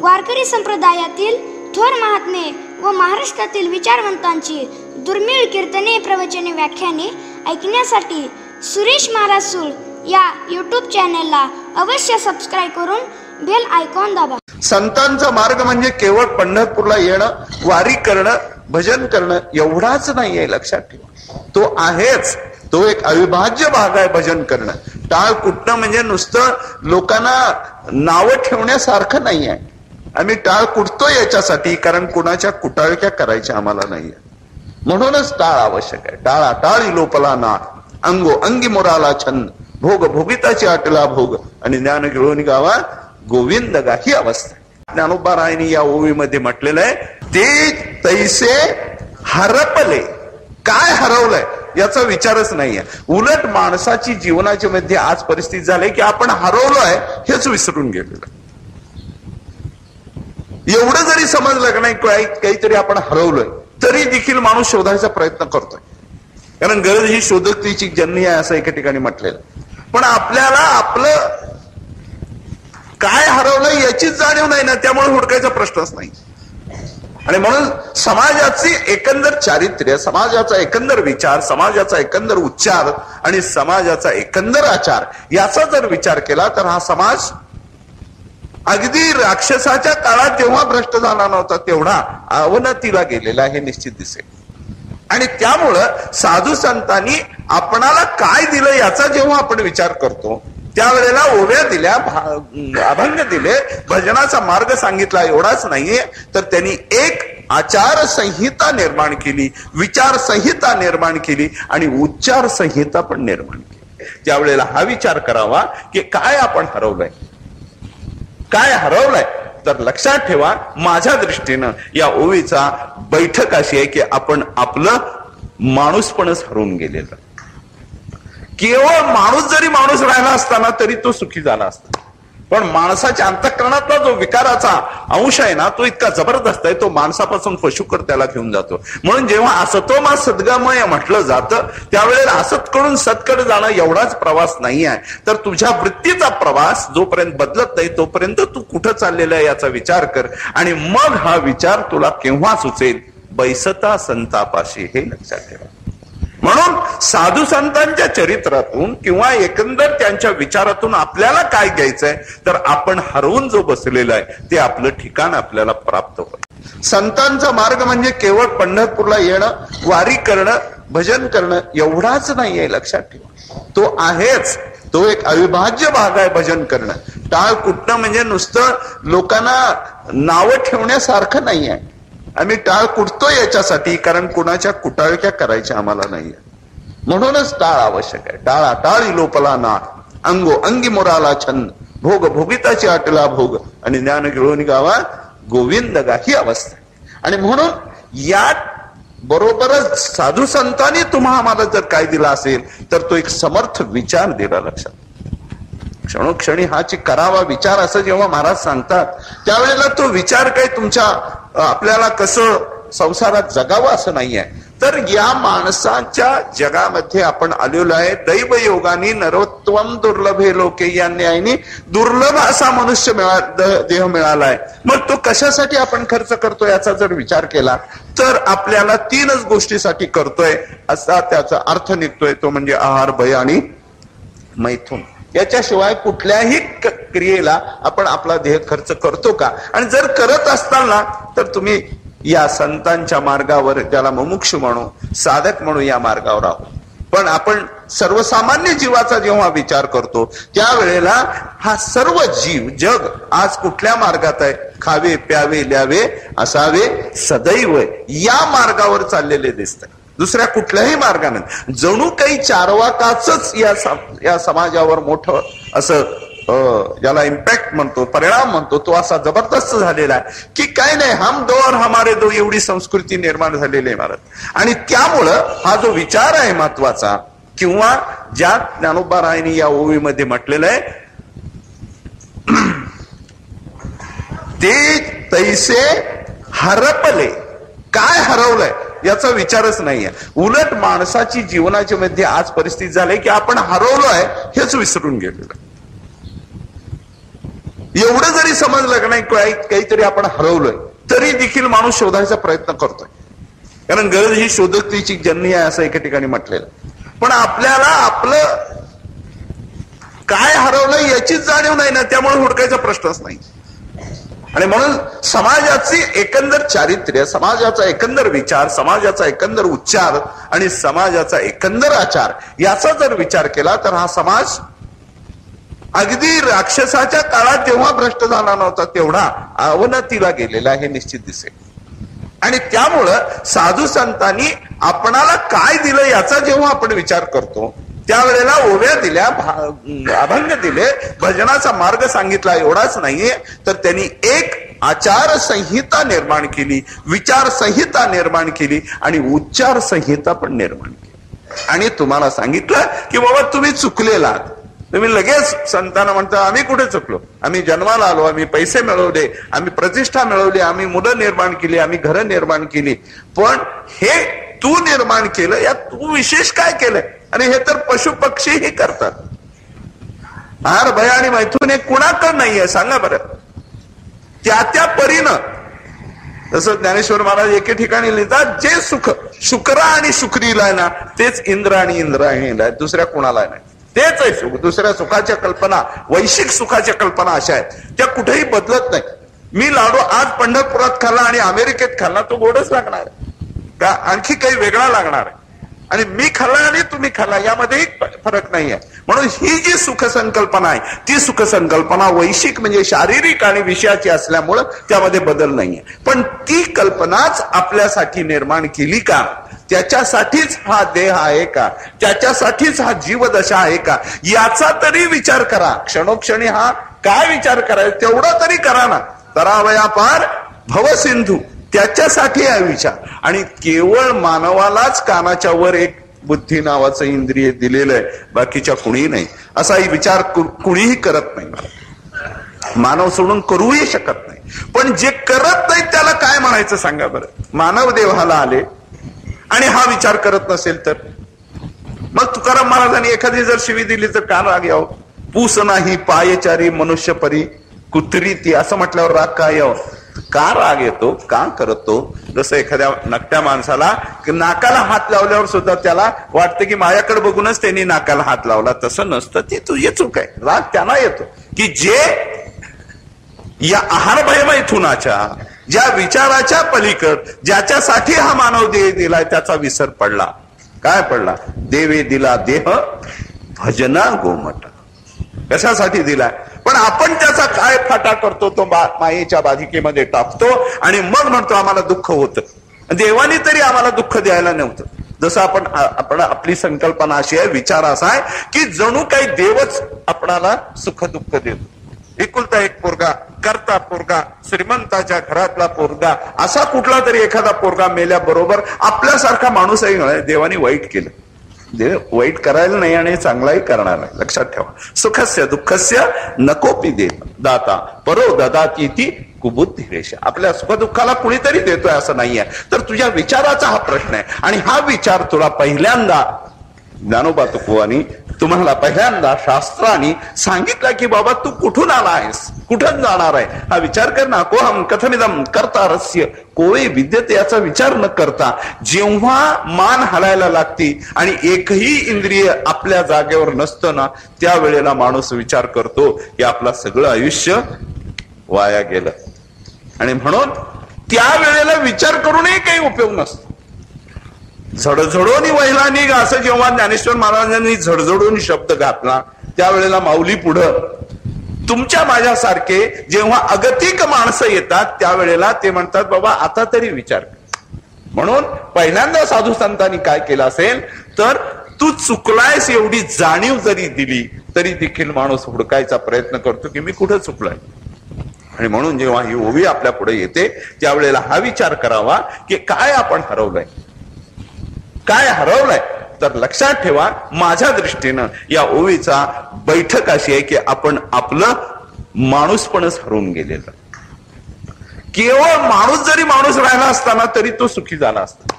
वारकरी संप्रदायातील थोर महात्मे व महाराष्ट्रातील विचारवंतांची दुर्मिळ कीर्तने, प्रवचने, व्याख्याने ऐकण्यासाठी सुरेश महाराज सूळ या यूट्यूब चॅनेलला अवश्य सबस्क्राईब करून बेल आयकॉन दाबा. संतांचा मार्ग म्हणजे केवळ पंढरपूरला येणं, वारी करणं, भजन करणं एवढाच नाहीये, लक्षात ठेवा. तो आहेच, तो एक अविभाज्य भाग आहे भजन करणं. टाळ कुटणं म्हणजे नुसतं लोकांना नावं ठेवण्यासारखं नाही आहे. आम्ही टाळ कुटतो याच्यासाठी, कारण कुणाच्या कुटाळक्या करायच्या आम्हाला नाहीये. म्हणूनच टाळ आवश्यक आहे. टाळा टाळी लोपला ना, अंगो अंगी मोराला छंद, भोग भोगिताची आटला भोग, आणि ज्ञान गिळून गावा गोविंद गा, ही अवस्था. ज्ञानोबारायांनी या ओवीमध्ये म्हटलेलं आहे, ते तैसे हरपले. काय हरवलंय याचा विचारच नाहीये. उलट माणसाची जीवनाच्या मध्ये आज परिस्थिती झाली की आपण हरवलोय हेच विसरून गेलेलो. एवढं जरी समजलं का नाही काहीतरी आपण हरवलोय, तरी देखील माणूस शोधायचा प्रयत्न करतोय, कारण गरज ही शोधकतेची जननी आहे असं एका ठिकाणी म्हटलेलं. पण आपल्याला आपलं काय हरवलंय याचीच जाणीव नाही ना, त्यामुळे हुडकायचा प्रश्नच नाही. आणि म्हणून समाजाची एकंदर चारित्र्य, समाजाचा एकंदर विचार, समाजाचा एकंदर उच्चार आणि समाजाचा एकंदर आचार याचा जर विचार केला तर हा समाज अगदी राक्षसाच्या काळात जेव्हा भ्रष्ट झाला नव्हता तेवढा अवनतीला गेलेला हे निश्चित दिसेल. आणि त्यामुळं साधू संतांनी आपणाला काय दिलं याचा जेव्हा आपण विचार करतो, त्यावेळेला ओव्या दिल्या, अभंग दिले, भजनाचा मार्ग सांगितला एवढाच नाहीये, तर त्यांनी एक आचार संहिता निर्माण केली, विचार संहिता निर्माण केली आणि उच्चार संहिता पण निर्माण केली. त्यावेळेला हा विचार करावा की काय आपण हरवलंय, काय हरवलंय. तर लक्षात ठेवा, माझ्या दृष्टीनं या ओवीचा बैठक अशी आहे की आपण आपलं माणूसपणच हरवून गेलेलं. केवळ माणूस जरी माणूस राहिला असताना तरी तो सुखी झाला असता, पण माणसाच्या अंतःकरणातला जो विकाराचा अंश आहे ना, तो इतका जबरदस्त आहे, तो माणसापासून पशुकर त्याला घेऊन जातो. म्हणून जेव्हा असतोमा सद्गमय म्हटलं जातं त्यावेळेला असतकडून सतकडे जाणं एवढाच प्रवास नाही आहे, तर तुझ्या वृत्तीचा प्रवास जोपर्यंत बदलत नाही तोपर्यंत तू कुठं चाललेला आहे याचा विचार कर. आणि मग हा विचार तुला केव्हा सुचेल, बैसता संतापाशी, हे लक्षात ठेवा. म्हणून साधू संतांच्या चरित्रातून किंवा एकंदर त्यांच्या विचारातून आपल्याला काय घ्यायचंय, तर आपण हरवून जो बसलेला आहे ते आपलं ठिकाण आपल्याला प्राप्त होईल. संतांचा मार्ग म्हणजे केवळ पंढरपूरला येणं, वारी करणं, भजन करणं एवढाच नाहीये, लक्षात ठेवा. तो आहेच, तो एक अविभाज्य भाग आहे भजन करणं. टाळ कुटणं म्हणजे नुसतं लोकांना नावं ठेवण्यासारखं नाही आहे. आम्ही टाळ कुटतो याच्यासाठी, कारण कुणाच्या कुटाळक्या करायच्या आम्हाला नाहीये. म्हणूनच टाळ आवश्यक आहे. टाळा टाळी लोपला ना, अंगो अंगी मोराला छंद, भोग भोगिताची आटला भोग, आणि ज्ञान गिळून गावा गोविंद गा, ही अवस्था. आणि म्हणून या बरोबरच साधू संतांनी तुम्हा आम्हाला जर काय दिला असेल तर तो एक समर्थ विचार दिला. लक्षात, क्षणोक्षणी हाची करावा विचार असं जेव्हा महाराज सांगतात त्यावेळेला तो विचार काही तुमच्या आपल्याला कसं संसारात जगावं असं नाहीये, तर या माणसाच्या जगामध्ये आपण आलेलो आहे. दैव योगानी नरोत्तम दुर्लभे लोके, या न्यायाने दुर्लभ असा मनुष्य देह मिळालाय. मग तो कशासाठी आपण खर्च करतोय याचा जर विचार केला तर आपल्याला तीनच गोष्टीसाठी करतोय असा त्याचा अर्थ निघतोय, तो म्हणजे आहार, भय आणि मैथुन. याच्याशिवाय कुठल्याही क्रियेला आपण आपला देह खर्च करतो का? आणि जर करत असताना तर तुम्ही या संतांच्या मार्गावर, ज्याला मुमुक्षु म्हणू, साधक म्हणू, या मार्गावर आहोत. पण आपण सर्वसामान्य जीवाचा जेव्हा विचार करतो त्यावेळेला हा सर्व जीव जग आज कुठल्या मार्गात आहे? खावे, प्यावे, ल्यावे, असावे सदैव या मार्गावर चाललेले दिसतात, दुसऱ्या कुठल्याही मार्गाने. जणू काही चारवाकाच या समाजावर मोठं असं ज्याला इम्पॅक्ट म्हणतो, परिणाम म्हणतो, तो असा जबरदस्त झालेला आहे की काय नाही, हम दो और हमारे दो एवढी संस्कृती निर्माण झालेली आहे महाराज. आणि त्यामुळं हा जो विचार आहे महत्वाचा, किंवा ज्या ज्ञानोबारायांनी या ओवीमध्ये म्हटलेलं आहे, ते तैसे हरपले. काय हरवलंय याचा विचारच नाहीये. उलट माणसाची जीवनाच्या मध्ये आज परिस्थिती झाली की आपण हरवलोय हेच विसरून गेलेलो. एवढं जरी समजलं का नाही काहीतरी आपण हरवलोय, तरी देखील माणूस शोधायचा प्रयत्न करतोय. कारण गरज ही शोधकतेची जन्मी आहे असं एका ठिकाणी म्हटलेलं. पण आपल्याला आपलं काय हरवलं याचीच जाणीव नाही ना, त्यामुळे हुडकायचा प्रश्नच नाही. आणि म्हणून समाजाची एकंदर चारित्र्य, समाजाचा एकंदर विचार, समाजाचा एकंदर उच्चार आणि समाजाचा एकंदर आचार याचा जर विचार केला तर हा समाज अगदी राक्षसाच्या काळात जेव्हा भ्रष्ट झाला नव्हता तेवढा अवनतीला गेलेला हे निश्चित दिसेल. आणि त्यामुळं साधू संतांनी आपणाला काय दिलं याचा जेव्हा आपण विचार करतो त्यावेळेला ओव्या दिल्या, अभंग दिले, भजनाचा मार्ग सांगितला एवढाच नाहीये, तर त्यांनी एक आचार संहिता निर्माण केली, विचार संहिता निर्माण केली आणि उच्चार संहिता पण निर्माण केली. आणि तुम्हाला सांगितलं की बाबा तुम्ही चुकलेला आहात. तुम्ही लगेच संतांना म्हणता आम्ही कुठे चुकलो, आम्ही जन्माला आलो, आम्ही पैसे मिळवले, आम्ही प्रतिष्ठा मिळवली, आम्ही मुलं निर्माण केली, आम्ही घरं निर्माण केली, पण हे तू निर्माण केलं, यात तू विशेष काय केलंय? आणि हे तर पशु पक्षीही करतात. आहार भय आणि मैथून हे कुणाकडं नाहीये सांगा बरं. त्या त्या परीनं तसं ज्ञानेश्वर महाराज एके ठिकाणी लिहितात, जे सुख शुक्र आणि शुक्रीला आहे ना तेच इंद्र आणि इंद्रायणीला आहे, दुसऱ्या कुणाला नाही. तेच आहे सुख. दुसऱ्या सुखाच्या कल्पना, वैश्विक सुखाच्या कल्पना अशा आहेत त्या कुठेही बदलत नाही. मी लाडू आज पंढरपुरात खाल्ला आणि अमेरिकेत खाल्ला तो गोडच लागणार आहे का आणखी काही वेगळा लागणार आहे? आणि मी खाल्ला आणि तुम्ही खाल्ला यामध्येही फरक नाही आहे. म्हणून ही जी सुख संकल्पना आहे ती सुख संकल्पना वैश्विक म्हणजे शारीरिक आणि विषयाची असल्यामुळं त्यामध्ये बदल नाहीये. पण ती कल्पनाच आपल्यासाठी निर्माण केली का? त्याच्यासाठीच हा देह आहे का? त्याच्यासाठीच हा जीवदशा आहे का? याचा तरी विचार करा. क्षणोक्षणी हा काय विचार करायचा तेवढा तरी करा ना. तरावया पार भवसिंधू त्याच्यासाठी हा विचार. आणि केवळ मानवालाच कानाच्या वर एक बुद्धी नावाचं इंद्रिय दिलेलं आहे, बाकीच्या कुणीही नाही. असाही विचार कुणीही करत नाही. मानव सोडून करूही शकत नाही. पण जे करत नाही त्याला काय म्हणायचं सांगा बरं? मानव देवाला आले आणि हा विचार करत नसेल तर मग तुकाराम महाराजांनी एखादी जर शिवी दिली तर का राग यावं? पूस नाही पायचारी मनुष्य परी कुत्री ती असं म्हटल्यावर राग का यावं? का राग येतो? का करतो? जसं एखाद्या नकट्या माणसाला नाकाला हात लावल्यावर सुद्धा त्याला वाटतं की माझ्याकडे बघूनच त्यांनी नाकाला हात लावला. तसं नसतं, ती तुझी चूक आहे. राग त्यांना येतो की जे या आहार भयमैथुनाच्या ज्या विचाराच्या पलीकड ज्याच्यासाठी हा मानव देह दिलाय त्याचा विसर पडला. काय पडला? देवे दिला देह भजना गोमट. कशासाठी दिलाय? पण आपण त्याचा काय फाटा करतो तो मायेच्या बाधिकेमध्ये टाकतो आणि मग म्हणतो आम्हाला दुःख होतं. देवानी तरी आम्हाला दुःख द्यायला नव्हतं. जसं आपण आपली संकल्पना अशी आहे, विचार असा आहे की जणू काही देवच आपणाला सुख दुःख देतो. एकुलता एक पोरगा, करता पोरगा, श्रीमंताच्या घरातला पोरगा, असा कुठला तरी एखादा पोरगा मेल्याबरोबर आपल्यासारखा माणूसही नाही. देवानी वाईट केलं. देव वाईट करायला नाही आणि चांगलाही करणार नाही. लक्षात ठेवा. सुखस्य दुःखस्य नकोपी दे दाता परो ददाती ती कुबुद्धी रेषा. आपल्या सुखदुःखाला कुणीतरी देतोय असं नाहीये. तर तुझ्या विचाराचा हा प्रश्न आहे. आणि हा विचार तुला पहिल्यांदा ज्ञानोबा तुकोबांनी तुम्हाला पहिल्यांदा शास्त्राने सांगितलं की बाबा तू कुठून आला आहेस, कुठून जाणार आहे हा विचार कर ना. कोहम कथमिदम करता रस्य कोवे विद्यते याचा विचार न करता जेव्हा मान हलायला लागती आणि एकही इंद्रिय आपल्या जागेवर नसतं ना त्यावेळेला माणूस विचार करतो की आपलं सगळं आयुष्य वाया गेलं. आणि म्हणून त्यावेळेला विचार करूनही काही उपयोग नसतो. झडझडून वहिला निघ असं जेव्हा ज्ञानेश्वर महाराजांनी झडझडून शब्द घातला त्यावेळेला माऊली पुढं तुमच्या माझ्यासारखे जेव्हा अगतिक माणसं येतात त्यावेळेला ते म्हणतात बाबा आता तरी विचार कर. म्हणून पहिल्यांदा साधू संतांनी काय केलं असेल तर तू चुकलायस एवढी जाणीव जरी दिली तरी देखील माणूस हुडकायचा प्रयत्न करतो की मी कुठं चुकलोय. आणि म्हणून जेव्हा ही ओवी आपल्या पुढे येते त्यावेळेला हा विचार करावा की काय आपण हरवलंय, काय हरवलंय. तर लक्षात ठेवा माझ्या दृष्टीनं या ओवीचा बैठक अशी आहे की आपण आपलं माणूसपणच हरवून गेलेलं. केवळ माणूस जरी माणूस राहिला असताना तरी तो सुखी झाला असता.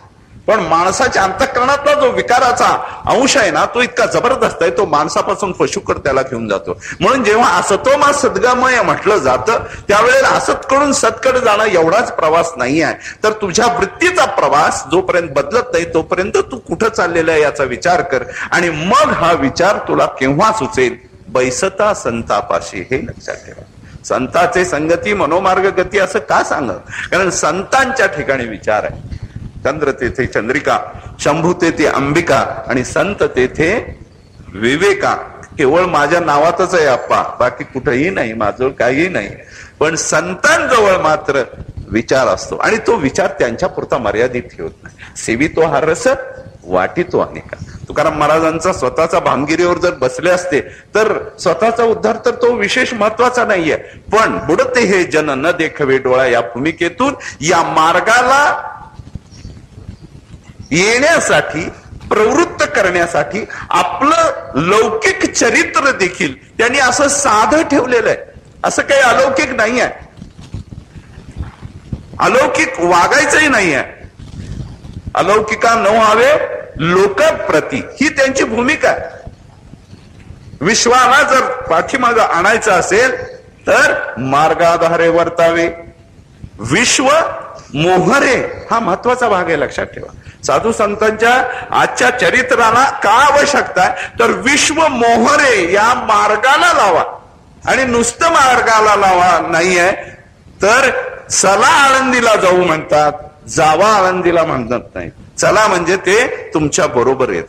पण माणसाच्या अंतःकरणातला जो विकाराचा अंश आहे ना, तो इतका जबरदस्त आहे, तो माणसापासून पशुकर त्याला घेऊन जातो. म्हणून जेव्हा असतोमा सद्गमय म्हटलं जातं त्यावेळेला असतकडून सतकडे जाणं एवढाच प्रवास नाही आहे, तर तुझ्या वृत्तीचा प्रवास जोपर्यंत बदलत नाही तोपर्यंत तू कुठं चाललेला आहे याचा विचार कर. आणि मग हा विचार तुला केव्हा सुचेल? बैसता संतापाशी. हे लक्षात ठेवा. संताचे संगती मनोमार्ग गती असं का सांगत? कारण संतांच्या ठिकाणी विचार आहे. चंद्र तेथे चंद्रिका, शंभू तेथे अंबिका आणि संत तेथे विवेका. केवळ माझ्या नावातच आहे आप्पा, बाकी कुठेही नाही, माझं काही नाही. पण संतांजवळ मात्र विचार असतो आणि तो विचार त्यांच्या पुरता मर्यादित ठेवत नाही. सेवितो हा रस, वाटितो अनेका. तुकाराम महाराजांचा स्वतःचा भामगिरीवर जर बसले असते तर स्वतःचा उद्धार तर तो विशेष महत्वाचा नाहीये, पण बुडते हे जन न देखवे डोळा या भूमिकेतून या मार्गाला येण्यासाठी, प्रवृत्त करण्यासाठी आपलं लौकिक चरित्र देखील त्यांनी असं साधं ठेवलेलं आहे. असं काही अलौकिक नाही आहे, अलौकिक वागायचंही नाही आहे. अलौकिका न व्हावे लोकप्रती ही त्यांची भूमिका आहे. विश्वाला जर पाठीमागं आणायचं असेल तर मार्गाधारे वर्तावे. विश्व मोहरे हा महत्वाचा भाग आहे, लक्षात ठेवा. साधू संतांच्या आजच्या चरित्राला का आवश्यकता आहे? तर विश्व मोहरे या मार्गाला लावा. आणि नुसतं मार्गाला लावा नाहीये तर चला आळंदीला जाऊ म्हणतात, जावा आळंदीला म्हणत नाही. चला म्हणजे ते तुमच्या बरोबर येत.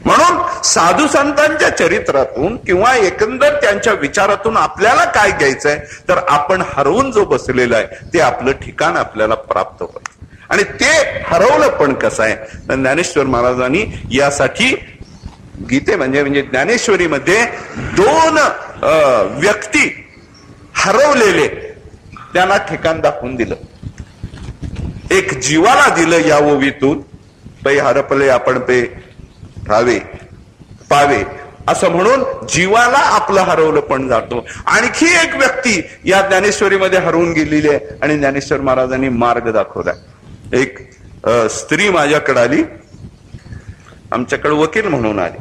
म्हणून साधू संतांच्या चरित्रातून किंवा एकंदर त्यांच्या विचारातून आपल्याला काय घ्यायचंय? तर आपण हरवून जो बसलेला आहे ते आपलं ठिकाण आपल्याला प्राप्त होत. आणि ते हरवलं पण कसं आहे? तर ज्ञानेश्वर महाराजांनी यासाठी गीते म्हणजे ज्ञानेश्वरीमध्ये दोन व्यक्ती हरवलेले त्यांना ठिकाण दाखवून दिलं. एक जीवाला दिलं या ओवीतून, पै हरपले आपण पे राहावे पावे असं म्हणून जीवाला आपलं हरवलं पण जातो. आणखी एक व्यक्ती या ज्ञानेश्वरीमध्ये हरवून गेलेली आहे आणि ज्ञानेश्वर महाराजांनी मार्ग दाखवला. एक स्त्री माझ्याकडे आली, आमच्याकडे वकील म्हणून आली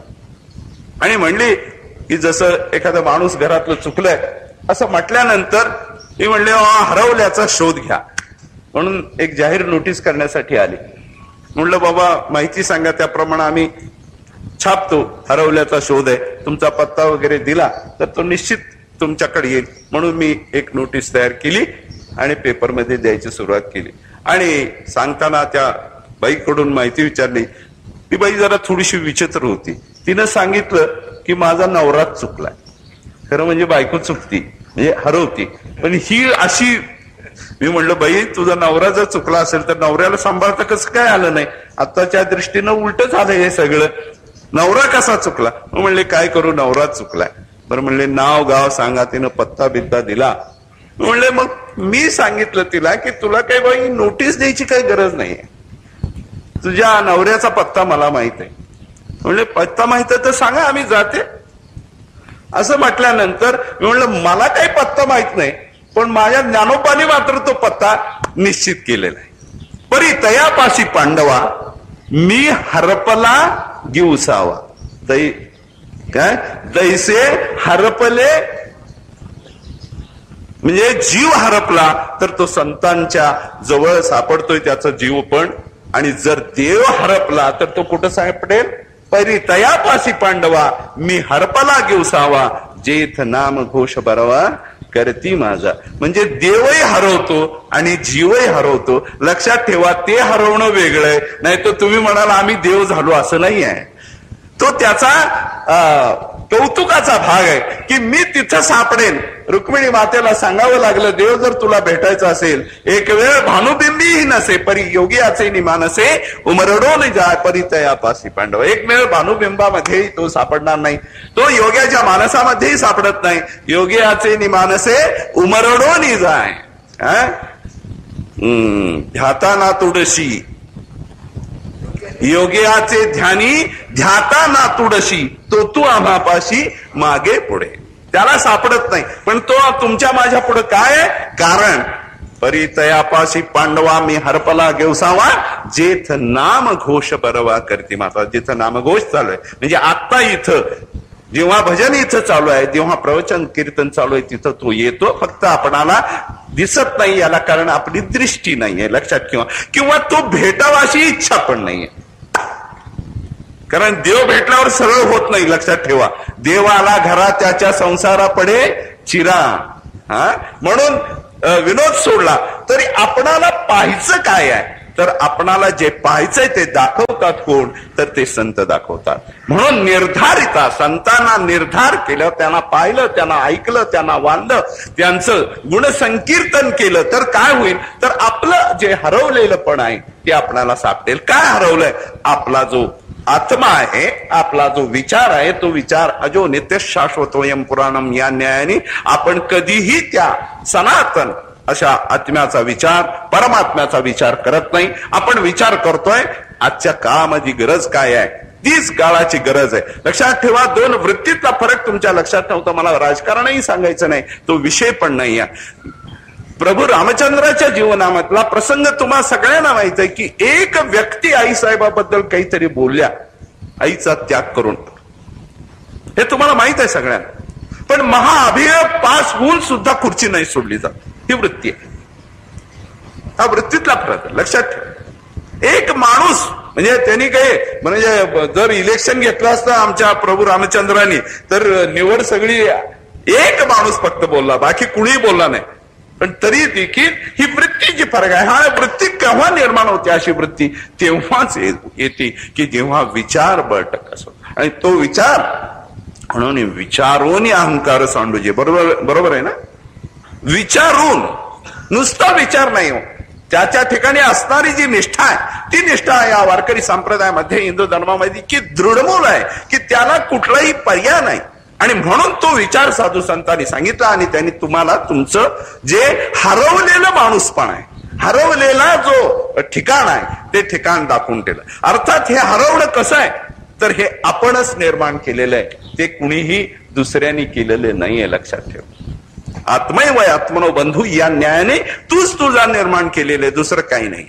आणि म्हणली की जसं एखादा माणूस घरातलं चुकलंय असं म्हटल्यानंतर ती म्हणले हरवल्याचा शोध घ्या म्हणून एक जाहीर नोटीस करण्यासाठी आली. म्हणलं बाबा माहिती सांगा, त्याप्रमाणे आम्ही छापतो. हरवल्याचा शोध आहे, तुमचा पत्ता वगैरे दिला तर तो निश्चित तुमच्याकडे येईल. म्हणून मी एक नोटीस तयार केली आणि पेपरमध्ये द्यायची सुरुवात केली. आणि सांगताना त्या बाईकडून माहिती विचारली. ती बाई जरा थोडीशी विचित्र होती. तिनं सांगितलं की माझा नवराच चुकलाय. खरं म्हणजे बायको चुकती म्हणजे हरवती, पण ही अशी. मी म्हणलं बाई तुझा नवरा जर चुकला असेल तर नवऱ्याला सांभाळता कसं काय आलं नाही? आताच्या दृष्टीनं उलट झालं हे सगळं. नवरा कसा चुकला? म्हणले काय करू, नवराच चुकलाय. बरं म्हणले नाव गाव सांगा. तिनं पत्ता बित्ता दिला. म्हणले मग मी सांगितलं तिला की तुला काही बाई नोटीस द्यायची काही गरज नाहीये, तुझ्या नवऱ्याचा पत्ता मला माहित आहे. म्हणले पत्ता माहित आहे तर सांगा, आम्ही जाते. असं म्हटल्यानंतर मी म्हणलं मला काही पत्ता माहित नाही, पण माझ्या ज्ञानोबाने मात्र तो पत्ता निश्चित केलेला आहे. परी तयापाशी पांडवा मी हरपला गिवसावा. काय दैसे हरपले म्हणजे जीव हरपला तर तो संतांच्या जवळ सापडतोय त्याचा जीव पण. आणि जर देव हरपला तर तो कुठं सापडेल? परी तयापाशी पांडवा मी हरपला गिवसावा जेथ नाम घोष बरवा करती माझा. म्हणजे देवही हरवतो आणि जीवही हरवतो. लक्षात ठेवा, ते हरवणं वेगळंय. नाही तर तुम्ही म्हणाल आम्ही देव झालो, असं नाही आहे. तो त्याचा कौतुकाचा भाग आहे की मी तिथं सापडेन. रुक्मिणी मातेला सांगावं लागलं देव जर तुला भेटायचा असेल, एक वेळ भानुबिंबीही नसे परी योगियाचे निमानसे उमरडोन जाय परी तयापासी पांडव. एक वेळ भानुबिंबामध्येही तो सापडणार नाही, तो योग्याच्या मानसामध्येही सापडत नाही. योगियाचे निमानसे उमरडोनी जाय ध्याता ना तुडशी. योगियाचे ध्यानी ध्याता ना तुडशी तो तू आम्हापाशी मागे पुढे. त्याला सापडत नाही, पण तो तुमच्या माझ्या पुढे काय आहे? कारण परी तयापाशी पांडवा मी हरपला गेवसावा, जेथ नाम घोष बरवा करते माता. जिथं नामघोष चालू आहे म्हणजे आता इथं जेव्हा भजन इथं चालू आहे, जेव्हा प्रवचन कीर्तन चालू आहे, तिथं तो येतो. फक्त आपणाला दिसत नाही, याला कारण आपली दृष्टी नाहीये, लक्षात ठेवा. किंवा तो भेटावा अशी इच्छा पण नाहीये, कारण देव भेटल्यावर सरळ होत नाही, लक्षात ठेवा. देवाला घरा त्याच्या संसारा पडे चिरा. म्हणून विनोद सोडला तरी आपणाला पाहायचं काय आहे, तर आपणाला जे पाहायचंय ते दाखवतात कोण, तर ते संत दाखवतात. म्हणून निर्धारिता संतांना निर्धार केलं, त्यांना पाहिलं, त्यांना ऐकलं, त्यांना वांधलं, त्यांचं गुणसंकीर्तन केलं तर काय होईल, तर आपलं जे हरवलेलं पण आहे ते आपल्याला सापडेल. काय हरवलंय? आपला जो आत्मा आहे, आपला जो विचार आहे, तो विचार अजो नित्य शाश्वतोयम पुराणम या न्यायाने आपण कधीही त्या सनातन अशा आत्म्याचा विचार, परमात्म्याचा विचार करत नाही. आपण विचार करतोय आजच्या काळामध्ये गरज काय आहे, तीच काळाची गरज आहे. लक्षात ठेवा, दोन वृत्तीतला फरक तुमच्या लक्षात नव्हता. मला राजकारणही सांगायचं नाही, तो विषय पण नाही आहे. प्रभू रामचंद्राच्या जीवनामधला प्रसंग तुम्हा सगळ्यांना माहित आहे की एक व्यक्ती आईसाहेबाबद्दल काहीतरी बोलल्या, आईचा त्याग करून, हे तुम्हाला माहित आहे सगळ्यांना. पण महाअभियोग पास होऊन सुद्धा खुर्ची नाही सोडली जात, ही वृत्ती आहे. हा वृत्तीतला फरक लक्षात ठेवा. एक माणूस म्हणजे त्यांनी काही म्हणजे जर इलेक्शन घेतलं असतं आमच्या प्रभू रामचंद्रांनी, तर निवड सगळी एक माणूस फक्त बोलला, बाकी कुणीही बोलला नाही. पण तरी देखील ही वृत्तीची फरक आहे. हा वृत्ती केव्हा निर्माण होते, अशी वृत्ती तेव्हाच येते की जेव्हा विचार बळकट असतो. आणि तो विचार म्हणून विचारून अहंकार सांडूजे. बरोबर आहे ना? विचारून, नुसता विचार नाही हो, त्याच्या ठिकाणी असणारी जी निष्ठा आहे, ती निष्ठा या वारकरी संप्रदायामध्ये, हिंदू धर्मामध्ये की दृढमूल आहे की त्याला कुठलाही पर्याय नाही. आणि म्हणून तो विचार साधू संतांनी सांगितला आणि त्यांनी तुम्हाला तुमचं जे हरवलेलं माणूसपण आहे, हरवलेला जो ठिकाण आहे, ते ठिकाण दाखवून दिलं. अर्थात हे हरवणं कसं आहे, तर हे आपणच निर्माण केलेलं आहे, ते कुणीही दुसऱ्यांनी केलेलं नाहीये, लक्षात ठेव. आत्मैव आत्मनो बंधू या न्यायाने तूच तुझा निर्माण केलेले, दुसरं काही नाही.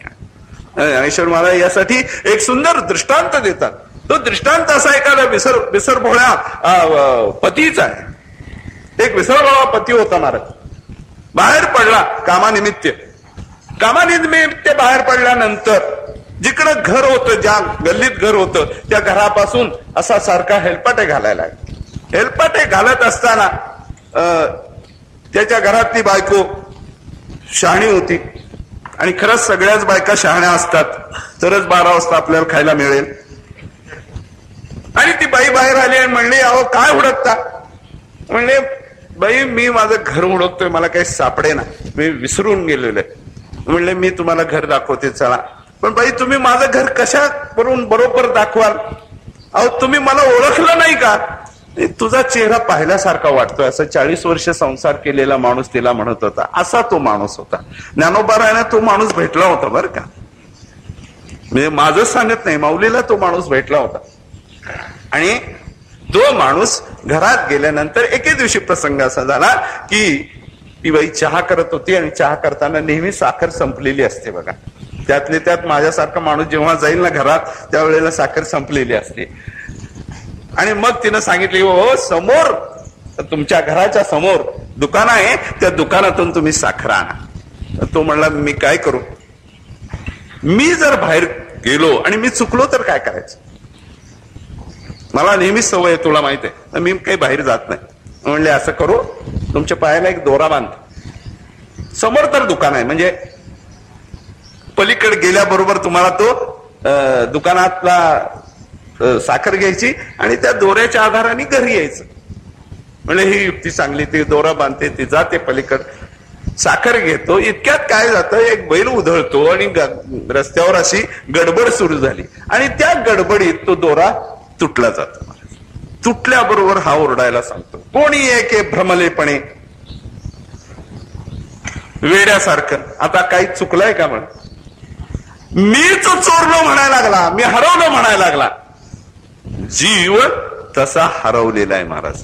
ज्ञानेश्वर महाराज यासाठी एक सुंदर दृष्टांत देतात. तो दृष्टांत असा एखादा विसरभोळ्या पतीचा आहे. एक विसरभोळा पती होता महाराज, बाहेर पडला कामानिमित्त बाहेर पडल्यानंतर जिकडं घर होतं, ज्या गल्लीत घर होतं, त्या घरापासून असा सारखा हेलपाटे घालायला लागला. हेलपाटे घालत असताना त्याच्या घरातली बायको शहाणी होती. आणि खरंच सगळ्याच बायका शहाण्या असतात, तरच 12 वाजता आपल्याला खायला मिळेल. आणि ती बाई बाहेर आली आणि म्हणली, अहो काय हुडकता? म्हणले, बाई मी माझं घर हुडकतोय, मला काही सापडे ना, मी विसरून गेलेलो आहे. म्हणले, मी तुम्हाला घर दाखवते, चला. पण बाई तुम्ही माझं घर कशा करून बरोबर दाखवाल? अहो तुम्ही मला ओळखलं नाही का? तुझा चेहरा पाहिल्यासारखा वाटतोय, असं 40 वर्ष संसार केलेला माणूस तिला म्हणत होता. असा तो माणूस होता. ज्ञानोबारायांना तो माणूस भेटला होता बरं का, म्हणजे माझं सांगत नाही, माऊलीला तो माणूस भेटला होता. आणि तो माणूस घरात गेल्यानंतर एके दिवशी प्रसंग असा झाला की ती बाई चहा करत होती आणि चहा करताना नेहमी साखर संपलेली असते बघा. त्यातले त्यात माझ्यासारखा माणूस जेव्हा जाईल ना घरात, त्यावेळेला साखर संपलेली असते. आणि मग तिनं सांगितली, हो समोर तुमच्या घराच्या समोर दुकान आहे, त्या दुकानातून तुम्ही साखर आणा. तो म्हणला, मी काय करू? मी जर बाहेर गेलो आणि मी चुकलो तर काय करायचं? मला नेहमीच सवय आहे, तुला माहित आहे, मी काही बाहेर जात नाही. म्हणले, असं करू, तुमच्या पायाला एक दोरा बांध, समोर तर दुकान आहे, म्हणजे पलीकडे गेल्याबरोबर तुम्हाला तो दुकानातला साखर घ्यायची आणि त्या दोऱ्याच्या आधाराने घरी यायचं. म्हणजे ही युक्ती चांगली. ती दोरा बांधते, ती जाते पलीकड, साखर घेतो. इतक्यात काय जातं, एक बैल उधळतो आणि रस्त्यावर अशी गडबड सुरू झाली आणि त्या गडबडीत तो दोरा तुटला जातो. तुटल्याबरोबर हा ओरडायला सांगतो, कोणी एके भ्रमलेपणे वेड्यासारखं. आता काही चुकलंय का? म्हण, मीच चोरलो म्हणायला लागला, मी हरवलो म्हणायला लागला. जीव तसा हरवलेला आहे महाराज,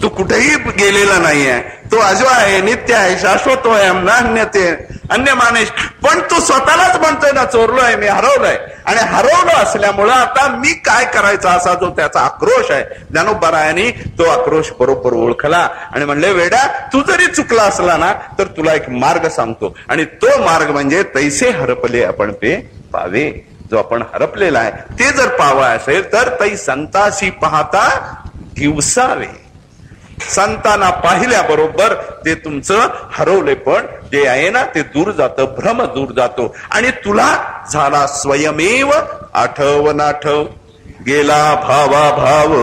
तो कुठेही गेलेला नाहीये. तो अजो आहे, नित्य आहे, शाश्वत आहे, अन्य अन्य मानेश. पण तो स्वतःलाच म्हणतोय ना, चोरलोय मी, हरवलंय. आणि हरवलं असल्यामुळं आता मी काय करायचं, असा जो त्याचा आक्रोश आहे, ज्ञानोबरायांनी तो आक्रोश बरोबर ओळखला आणि म्हणले, वेडा तू जरी चुकला असला ना तर तुला एक मार्ग सांगतो. आणि तो मार्ग म्हणजे तैसे हरपले आपण ते पावे. जो आपण हरपलेला आहे ते जर पावा असेल तर तै संताशी पाहता दिवसावे. संतांना पाहिल्याबरोबर ते तुमचं हरवले पण जे आहे ना ते दूर जातं, भ्रम दूर जातो. आणि तुला झाला स्वयमेव आठव नाठव, गेला भावा भाव,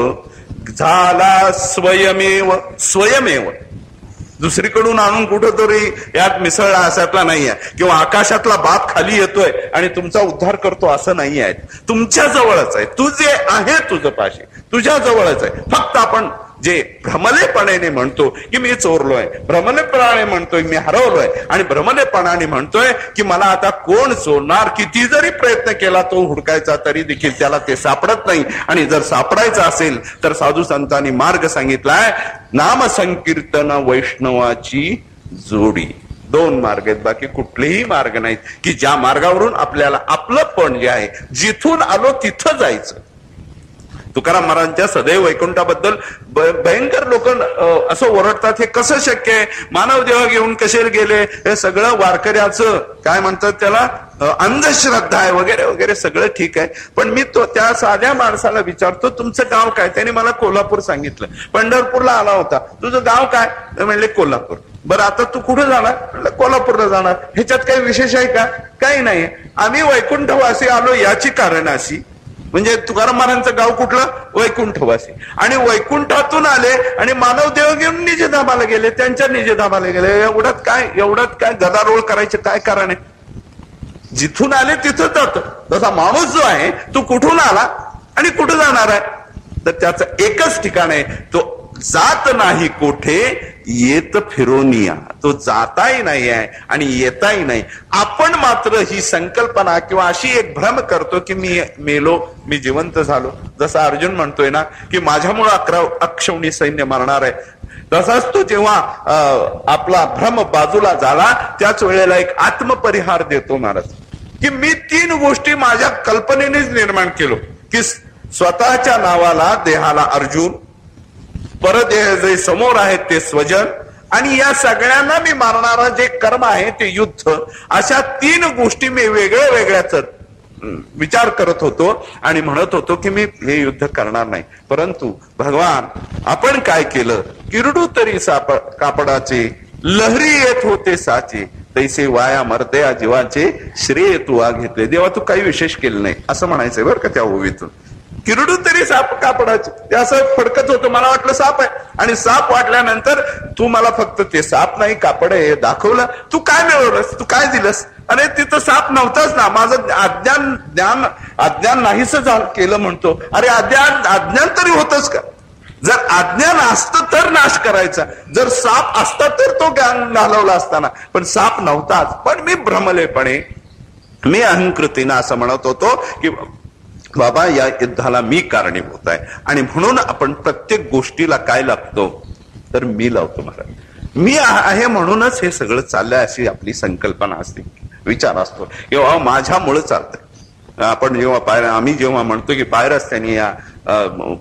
झाला स्वयमेव. स्वयमेव दुसरीकडून आणून कुठंतरी यात मिसळला असातला नाहीये, किंवा आकाशातला बाप खाली येतोय आणि तुमचा उद्धार करतो असं नाही आहे. तुमच्या जवळच आहे, तू जे आहे तुझं पाशी तुझ्या जवळच आहे. फक्त आपण जे भ्रमलेपणाने म्हणतो की मी चोरलोय, भ्रमलेपणाने म्हणतोय मी हरवलोय, आणि भ्रमलेपणाने म्हणतोय की मला आता कोण चोरणार, किती जरी प्रयत्न केला तो हुडकायचा तरी देखील त्याला ते सापडत नाही. आणि जर सापडायचं असेल तर साधू संतांनी मार्ग सांगितलाय, नाम संकीर्तन वैष्णवाची जोडी. 2 मार्ग आहेत, बाकी कुठलेही मार्ग नाहीत की ज्या मार्गावरून आपल्याला आपलं पण जे आहे जिथून आलो तिथं जायचं. तुकाराम महाराजांच्या सदैव वैकुंठाबद्दल भयंकर लोक असं ओरडतात, हे कसं शक्य आहे, मानव देह घेऊन कसे गेले, हे सगळं वारकऱ्याचं काय म्हणतात त्याला अंधश्रद्धा आहे वगैरे वगैरे. सगळं ठीक आहे, पण मी तो त्या साध्या माणसाला विचारतो, तुमचं गाव काय? त्याने मला कोल्हापूर सांगितलं. पंढरपूरला आला होता, तुझं गाव काय? म्हणले कोल्हापूर. बरं आता तू कुठे जाणार? म्हणलं कोल्हापूरला जाणार. ह्याच्यात काही विशेष आहे का? काही नाही. आम्ही वैकुंठवासी आलो याची कारण अशी, म्हणजे तुकाराम महाराजांचं गाव कुठलं? वैकुंठवासी. आणि वैकुंठातून आले आणि मानव देव घेऊन निजधामाला गेले, त्यांच्या निजधामाला गेले. एवढ्यात काय गदारोळ करायचे काय कारण आहे? जिथून आले तिथं जात. तसा माणूस जो आहे तो कुठून आला आणि कुठं जाणार आहे, तर त्याचं एकच ठिकाण आहे, तो जात नाही कोठे येत फिरोनिया. तो जाताही नाही आहे आणि येताही नाही. आपण मात्र ही संकल्पना किंवा अशी एक भ्रम करतो की मी मेलो, मी जिवंत झालो. जसा अर्जुन म्हणतोय ना की माझ्यामुळे 11 अक्षौणी सैन्य मारणार आहे, तसाच तो जेव्हा आपला भ्रम बाजूला झाला त्याच वेळेला एक आत्मपरिहार देतो महाराज की मी 3 गोष्टी माझ्या कल्पनेनेच निर्माण केलो, की स्वतःच्या नावाला देहाला अर्जुन, परदेह जे समोर आहेत ते स्वजन, आणि या सगळ्यांना मी मारणारा जे कर्म आहे ते युद्ध. अशा 3 गोष्टी मी वेगळ्या वेगळ्याच विचार करत होतो आणि म्हणत होतो की मी हे युद्ध करणार नाही. परंतु भगवान आपण काय केलं, किरडू तरी कापडाचे लहरी येत होते साचे, तैसे वाया मरते जीवाचे श्रेय तू घेतले. देवा तू काही विशेष केलं नाही असं म्हणायचंय बरं का त्या ओवीतून. किरडू तरी साप कापडाचे, ते असं फडकत होतं, मला वाटलं साप आहे. आणि साप वाटल्यानंतर तू मला फक्त ते साप नाही कापड हे दाखवलं. तू काय मिळवलंस, तू काय दिलंस? अरे तिथं साप नव्हताच ना, माझं अज्ञान नाहीस केलं म्हणतो. अरे अज्ञान तरी होतच का? जर अज्ञान असतं तर नाश करायचा, जर साप असता तर तो ज्ञान घालवला असताना, पण साप नव्हताच. पण मी भ्रमलेपणे, मी अहंकृतीनं असं म्हणत होतो की बाबा या युद्धाला मी कारणीभूत आहे. आणि म्हणून आपण प्रत्येक गोष्टीला काय लागतो, तर मी लावतो महाराज. मी आहे म्हणूनच हे सगळं चाललंय अशी आपली संकल्पना असते, विचार असतो किंवा माझ्यामुळे चालतंय. आपण जेव्हा आम्ही जेव्हा म्हणतो की पाय रस्त्याने या,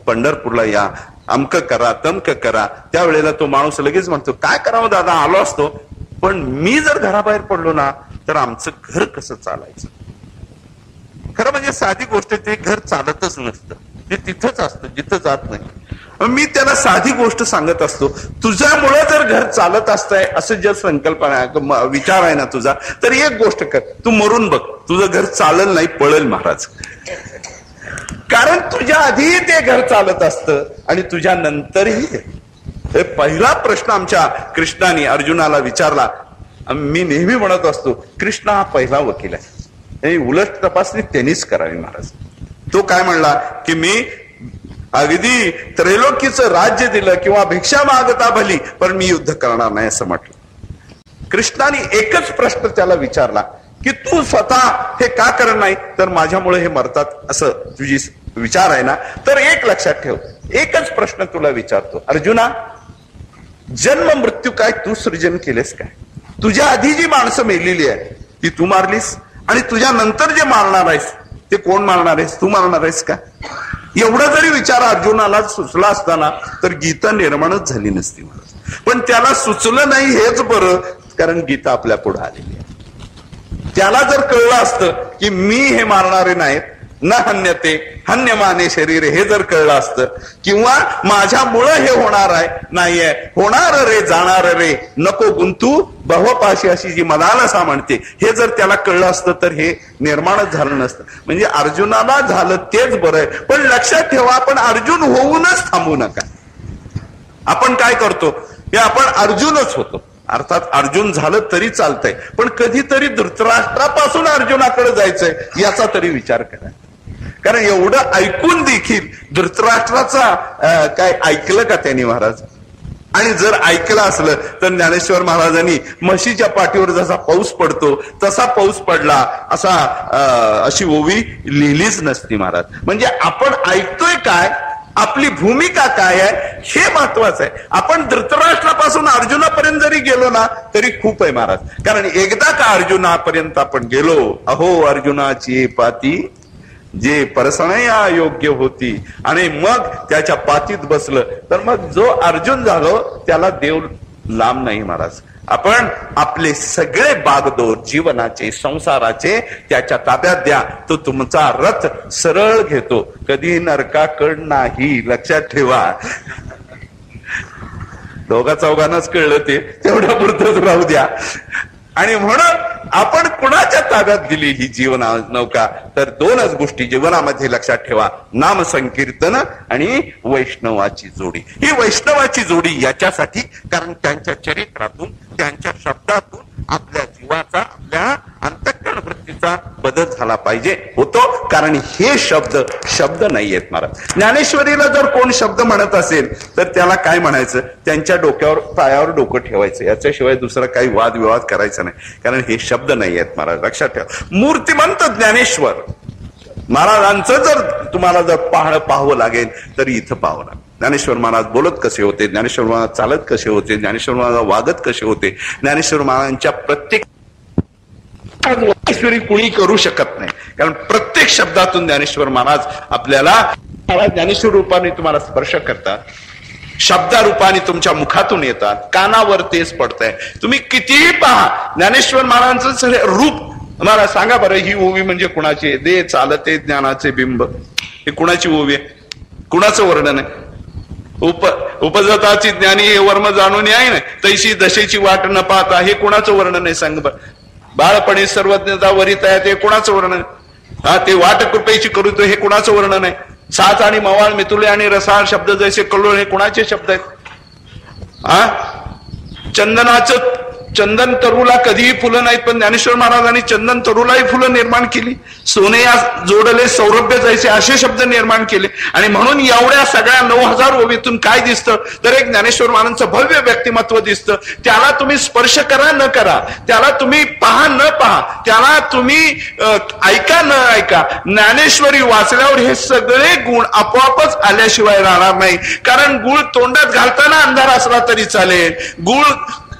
पंढरपूरला या, अमक करा तमक करा, त्यावेळेला तो माणूस लगेच म्हणतो काय करावं दादा, आलो असतो, पण मी जर घराबाहेर पडलो ना तर आमचं घर कसं चालायचं. खरं म्हणजे साधी गोष्ट, ते घर चालतच नसतं, ते तिथंच असतं जिथं जात नाही. मी त्याला साधी गोष्ट सांगत असतो, तुझ्यामुळे जर घर चालत असतंय असं जर संकल्पना विचार आहे ना तुझा, तर एक गोष्ट कर, तू मरून बघ, तुझं घर चालल नाही पळेल महाराज. कारण तुझ्या आधी ते घर चालत असतं आणि तुझ्या नंतरही. पहिला प्रश्न आमच्या कृष्णाने अर्जुनाला विचारला. मी नेहमी म्हणत असतो कृष्ण हा पहिला वकील आहे, उलट तपासणी त्यांनीच करावी महाराज. तो काय म्हणला की मी अगदी त्रैलोकीचं राज्य दिलं किंवा भिक्षा मागता भली, पण मी युद्ध करणार नाही असं म्हटलं. कृष्णाने एकच प्रश्न त्याला विचारला की तू स्वतः हे का करत नाही, तर माझ्यामुळे हे मरतात असं तुझी विचार आहे ना, तर एक लक्षात ठेव, एकच प्रश्न तुला विचारतो अर्जुना, जन्म मृत्यू काय तू सृजन केलेस काय? तुझ्या आधी जी माणसं मेलेली आहे ती तू मारलीस, आणि तुझ्या नंतर जे मारणार आहेस ते कोण मारणार आहेस? तू मारणार आहेस का? एवढा जरी विचार अर्जुनाला सुचला असताना तर गीता निर्माणच झाली नसती महाराज. पण त्याला सुचलं नाही हेच बरं, कारण गीता आपल्या पुढे आलेली आहे. त्याला जर कळलं असतं की मी हे मारणारे नाहीत, न हन्यते हन्यमाने शरीर, हे जर कळलं असतं, किंवा माझ्यामुळं हे होणार आहे नाहीये, होणार रे जाणार रे नको गुंतू बहुपाशी, अशी जी मदालसा म्हणते, हे जर त्याला कळलं असतं तर हे निर्माणच झालं नसतं. म्हणजे अर्जुनाला झालं तेच बरं आहे. पण लक्षात ठेवा, आपण अर्जुन होऊनच थांबू नका. आपण काय करतो, हे आपण अर्जुनच होतो. अर्थात अर्जुन झालं तरी चालतंय, पण कधीतरी धृतराष्ट्रापासून अर्जुनाकडे जायचंय याचा तरी विचार करा. कारण एवढं ऐकून देखील धृतराष्ट्राचा काय ऐकलं का त्यांनी महाराज? आणि जर ऐकलं असलं तर ज्ञानेश्वर महाराजांनी म्हशीच्या पाठीवर जसा पाऊस पडतो तसा पाऊस पडला अशी ओवी लिहिलीच नसती महाराज. म्हणजे आपण ऐकतोय काय, आपली भूमिका काय आहे हे महत्वाचं आहे. आपण धृतराष्ट्रापासून अर्जुनापर्यंत जरी गेलो ना तरी खूप आहे महाराज. कारण एकदा का अर्जुनापर्यंत आपण गेलो, अहो अर्जुनाची पाती जे परसणया योग्य होती, आणि मग त्याच्या पातीत बसलं तर मग जो अर्जुन झालो त्याला देव लांब नाही महाराज. आपण आपले सगळे बागदोर जीवनाचे संसाराचे त्याच्या ताब्यात द्या, तो तुमचा रथ सरळ घेतो, कधी नरकाकड नाही. लक्षात ठेवा. दोघा चौघांनाच कळलं ते, तेवढ्या पुरतच राहू द्या. आणि म्हणून आपण कुणाच्या ताब्यात दिली ही जीवन नौका, तर दोनच गोष्टी जीवनामध्ये लक्षात ठेवा, नाम संकीर्तन आणि वैष्णवाची जोडी. ही वैष्णवाची जोडी याच्यासाठी, कारण त्यांच्या चरित्रातून त्यांच्या शब्दातून आपल्या जीवाचा, आपल्या अंतःकरण वृत्तीचा बदल झाला पाहिजे. होतो, कारण हे शब्द नाही आहेत महाराज. ज्ञानेश्वरीला जर कोण शब्द म्हणत असेल तर त्याला काय म्हणायचं, त्यांच्या डोक्यावर पायावर डोकं ठेवायचं, याच्याशिवाय दुसरा काही वादविवाद करायचा नाही. कारण हे शब्द नाही आहेत महाराज, लक्षात ठेवा. मूर्तिमंत ज्ञानेश्वर महाराजांचं जर तुम्हाला जर पाहावं लागेल तर इथं पाहावं लागेल. ज्ञानेश्वर महाराज बोलत कसे होते, ज्ञानेश्वर महाराज चालत कसे होते, ज्ञानेश्वर महाराज वागत कसे होते, ज्ञानेश्वर महाराजांच्या प्रत्येक ज्ञानेश्वरी कुणी करू शकत नाही. कारण प्रत्येक शब्दातून ज्ञानेश्वर महाराज आपल्याला ज्ञानेश्वर रूपाने तुम्हाला स्पर्श करतात, शब्दारूपाने तुमच्या मुखातून येतात, कानावर तेच पडतंय. तुम्ही कितीही पहा ज्ञानेश्वर महाराजांचं रूप. मला सांगा बरं, ही ओवी म्हणजे कुणाची? दे चालते ज्ञानाचे बिंब, हे कुणाची ओवी आहे, कुणाचं वर्णन आहे? उपजताची ज्ञानी हे वर्म जाणून आहे ना, तैशी दशेची वाट न पाहता, हे कुणाचं वर्णन आहे? सांग बरं. बाळपणी सर्वज्ञता वरित आहे, ते कुणाचं वर्णन? ते वाट कृपेची करूतो, हे कुणाचं वर्णन आहे? साच आणि मवाळ मितुले आणि रसाळ शब्द जैसे कल्लोळ, हे कुणाचे शब्द आहेत? चंदन तरुला कधीही फुलं नाहीत, पण ज्ञानेश्वर महाराजांनी चंदन तरुलाही फुलं निर्माण केली. सोने या जोडले सौरभ्य जायचे, असे शब्द निर्माण केले. आणि म्हणून एवढ्या सगळ्या 9000 ओवीतून काय दिसतं, तर एक ज्ञानेश्वर महाराजांचं भव्य व्यक्तिमत्व दिसतं. त्याला तुम्ही स्पर्श करा न करा, त्याला तुम्ही पहा न पहा, त्याला तुम्ही ऐका न ऐका, ज्ञानेश्वरी वाचल्यावर हे सगळे गुण आपोआपच आल्याशिवाय राहणार नाही. कारण गुळ तोंडात घालताना अंधार असला तरी चालेल, गुळ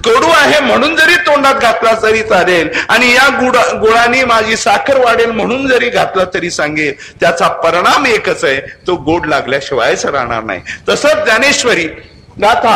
कडू आहे म्हणून जरी तोंडात घातला तरी चालेल, आणि या गुळाने माझी साखर वाढेल म्हणून जरी घातला तरी सांगेल, त्याचा परिणाम एकच आहे, तो गोड लागल्याशिवायच राहणार नाही. तसंच ज्ञानेश्वरी गाथा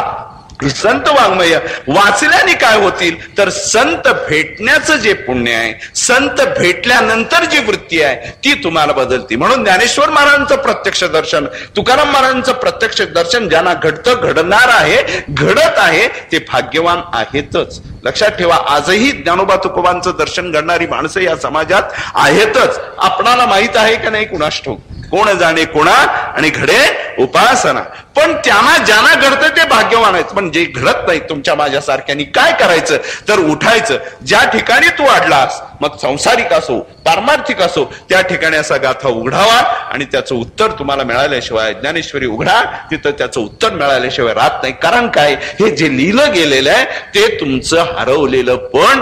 ही संत वाङ्मय वाचल्याने काय होतील, तर संत भेटण्याचं जे पुण्य आहे, संत भेटल्यानंतर जी वृत्ती आहे ती तुम्हाला बदलती. म्हणून ज्ञानेश्वर महाराजांचं प्रत्यक्ष दर्शन, तुकाराम महाराजांचं प्रत्यक्ष दर्शन ज्यांना घडतं, घडणार आहे, घडत आहे, ते भाग्यवान आहेतच. लक्षात ठेवा, आजही ज्ञानोबा तुकोबांचं दर्शन घडणारी माणसं या समाजात आहेतच. आपणाला माहित आहे का नाही कुणास ठाऊक, कोण जाणे कोणा, आणि घडे उपासना. पण त्यांना ज्यांना घडतं ते भाग्यवान आहेत. पण जे घडत नाही तुमच्या माझ्यासारख्यांनी काय करायचं, तर उठायचं. ज्या ठिकाणी तू अडलास, मग संसारिक असो पारमार्थिक असो, त्या ठिकाणी असा गाथा उघडावा, आणि त्याचं उत्तर तुम्हाला मिळाल्याशिवाय, ज्ञानेश्वरी उघडा, तिथं त्याचं उत्तर मिळाल्याशिवाय राहत नाही. कारण काय, हे जे लिहिलं गेलेलं आहे ते तुमचं हरवलेलं पण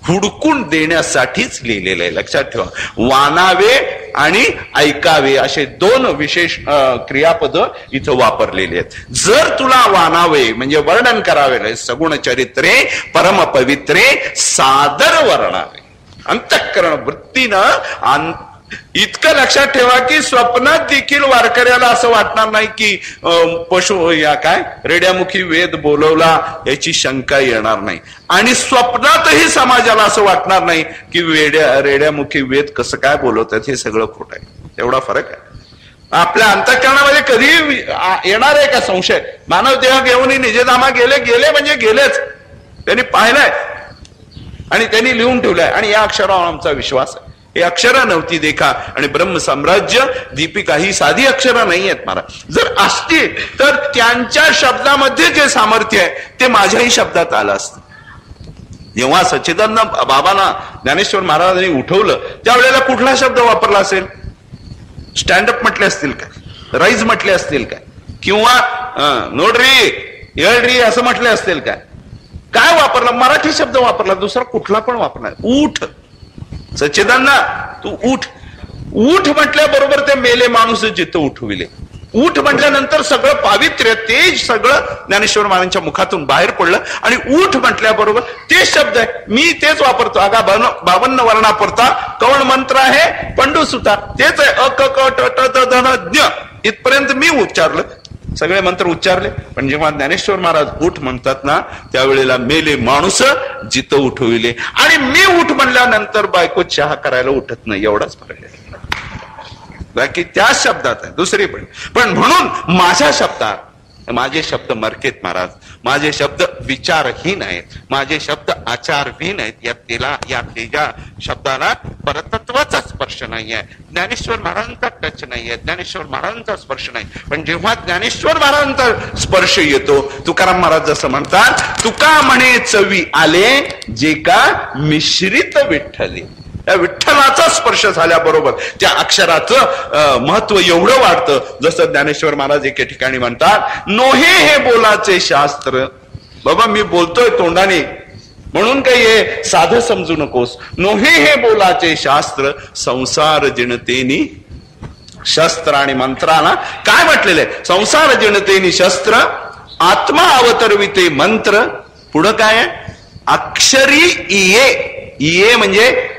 हुडकून देण्यासाठीच लिहिलेलं आहे. लक्षात ठेवा, वानावे आणि ऐकावे असे दोन विशेष क्रियापद इथं वापरलेले आहेत. जर तुला वानावे म्हणजे वर्णन करावे, सगुण चरित्रे परम पवित्रे सादर वर्णावे, अंतःकरण वृत्तीनं इतकं लक्षात ठेवा की स्वप्नात देखील वारकऱ्याला असं वाटणार नाही की पशु या काय रेड्यामुखी वेद बोलवला याची शंका येणार नाही. आणि स्वप्नातही समाजाला असं वाटणार नाही की रेड्यामुखी वेद कसं काय बोलवतात, हे सगळं खोटं आहे. एवढा फरक आहे. आपल्या अंतःकरणामध्ये कधी येणार आहे का संशय? मानव देह घेऊन निजधामा गेले म्हणजे गेलेच. त्यांनी पाहिलंय आणि त्यांनी लिहून ठेवलंय आणि या अक्षरावर आमचा विश्वास आहे. हे अक्षरं नव्हती देखा आणि ब्रह्म साम्राज्य दीपिका ही साधी अक्षरं नाही आहेत महाराज. जर असतील तर त्यांच्या शब्दामध्ये जे सामर्थ्य आहे ते माझ्याही शब्दात आलं असतं. जेव्हा सच्चिदानंद बाबांना ज्ञानेश्वर महाराजांनी उठवलं त्यावेळेला कुठला शब्द वापरला असेल? स्टँडअप म्हटले असतील काय, राईज म्हटले असतील काय, किंवा नोडरी येळरी असं म्हटले असतील काय? काय वापरलं? मराठी शब्द वापरला, दुसरा कुठला पण वापरला. उठ सच्चिदानंद, तू उठ. उठ म्हटल्याबरोबर ते मेले माणूस जिथं उठविले. उठ म्हटल्यानंतर सगळं पावित्र्य तेज सगळं ज्ञानेश्वर महाराजांच्या मुखातून बाहेर पडलं. आणि उठ म्हटल्याबरोबर ते शब्द आहे, मी तेच वापरतो. अगा 52 वर्णापुरता कवण मंत्र आहे पंडू सुता, तेच आहे. अ क क ट ट द ध ज्ञ इथपर्यंत मी उच्चारलं, सगळे मंत्र उच्चारले. पण जेव्हा ज्ञानेश्वर महाराज उठ म्हणतात ना त्यावेळेला मेले माणूस जिथं उठविले. आणि मी उठ म्हणल्यानंतर बायको चहा करायला उठत नाही, एवढाच फरक आहे. बाकी त्या शब्दात आहे, दुसरी पण म्हणून माझ्या शब्दात, माझे शब्द मरकेत महाराज, माझे शब्द विचारहीन आहेत, माझे शब्द आचारहीन आहेत. या तेजा शब्दाला परतत्वाचा स्पर्श नाही आहे, ज्ञानेश्वर महाराजांचा टच नाही आहे, ज्ञानेश्वर महाराजांचा स्पर्श नाही. पण जेव्हा ज्ञानेश्वर महाराजांचा स्पर्श येतो, तुकाराम महाराज जसं म्हणतात, तुका म्हणे चवी आले जे का मिश्रित विठ्ठले. त्या विठ्ठलाचा स्पर्श झाल्याबरोबर त्या अक्षराचं महत्व एवढं वाढतं. जसं ज्ञानेश्वर महाराज एके ठिकाणी म्हणतात, नोहे हे बोलाचे शास्त्र. बाबा मी बोलतोय तोंडाने म्हणून काही हे साधं समजू नकोस. नोहे हे बोलाचे शास्त्र संसार जिणतेनी शस्त्र. आणि मंत्राला काय म्हटलेलं आहे? संसार जिणतेनी शस्त्र आत्मा अवतरविते मंत्र. पुढं काय आहे? अक्षरी इये म्हणजे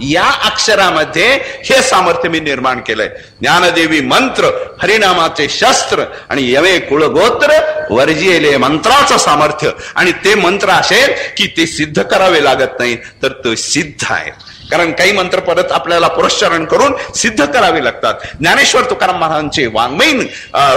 या अक्षरामध्ये हे सामर्थ्य मी निर्माण केलंय. ज्ञानदेवी मंत्र, हरिनामाचे शस्त्र आणि यवे कुळगोत्र वर्जिले मंत्राचं सामर्थ्य. आणि ते मंत्र असेल की ते सिद्ध करावे लागत नाही, तर ते सिद्ध आहे. कारण काही मंत्र परत आपल्याला पुरस्चरण करून सिद्ध करावे लागतात. ज्ञानेश्वर तुकाराम महाराजांचे वाङ्मयीन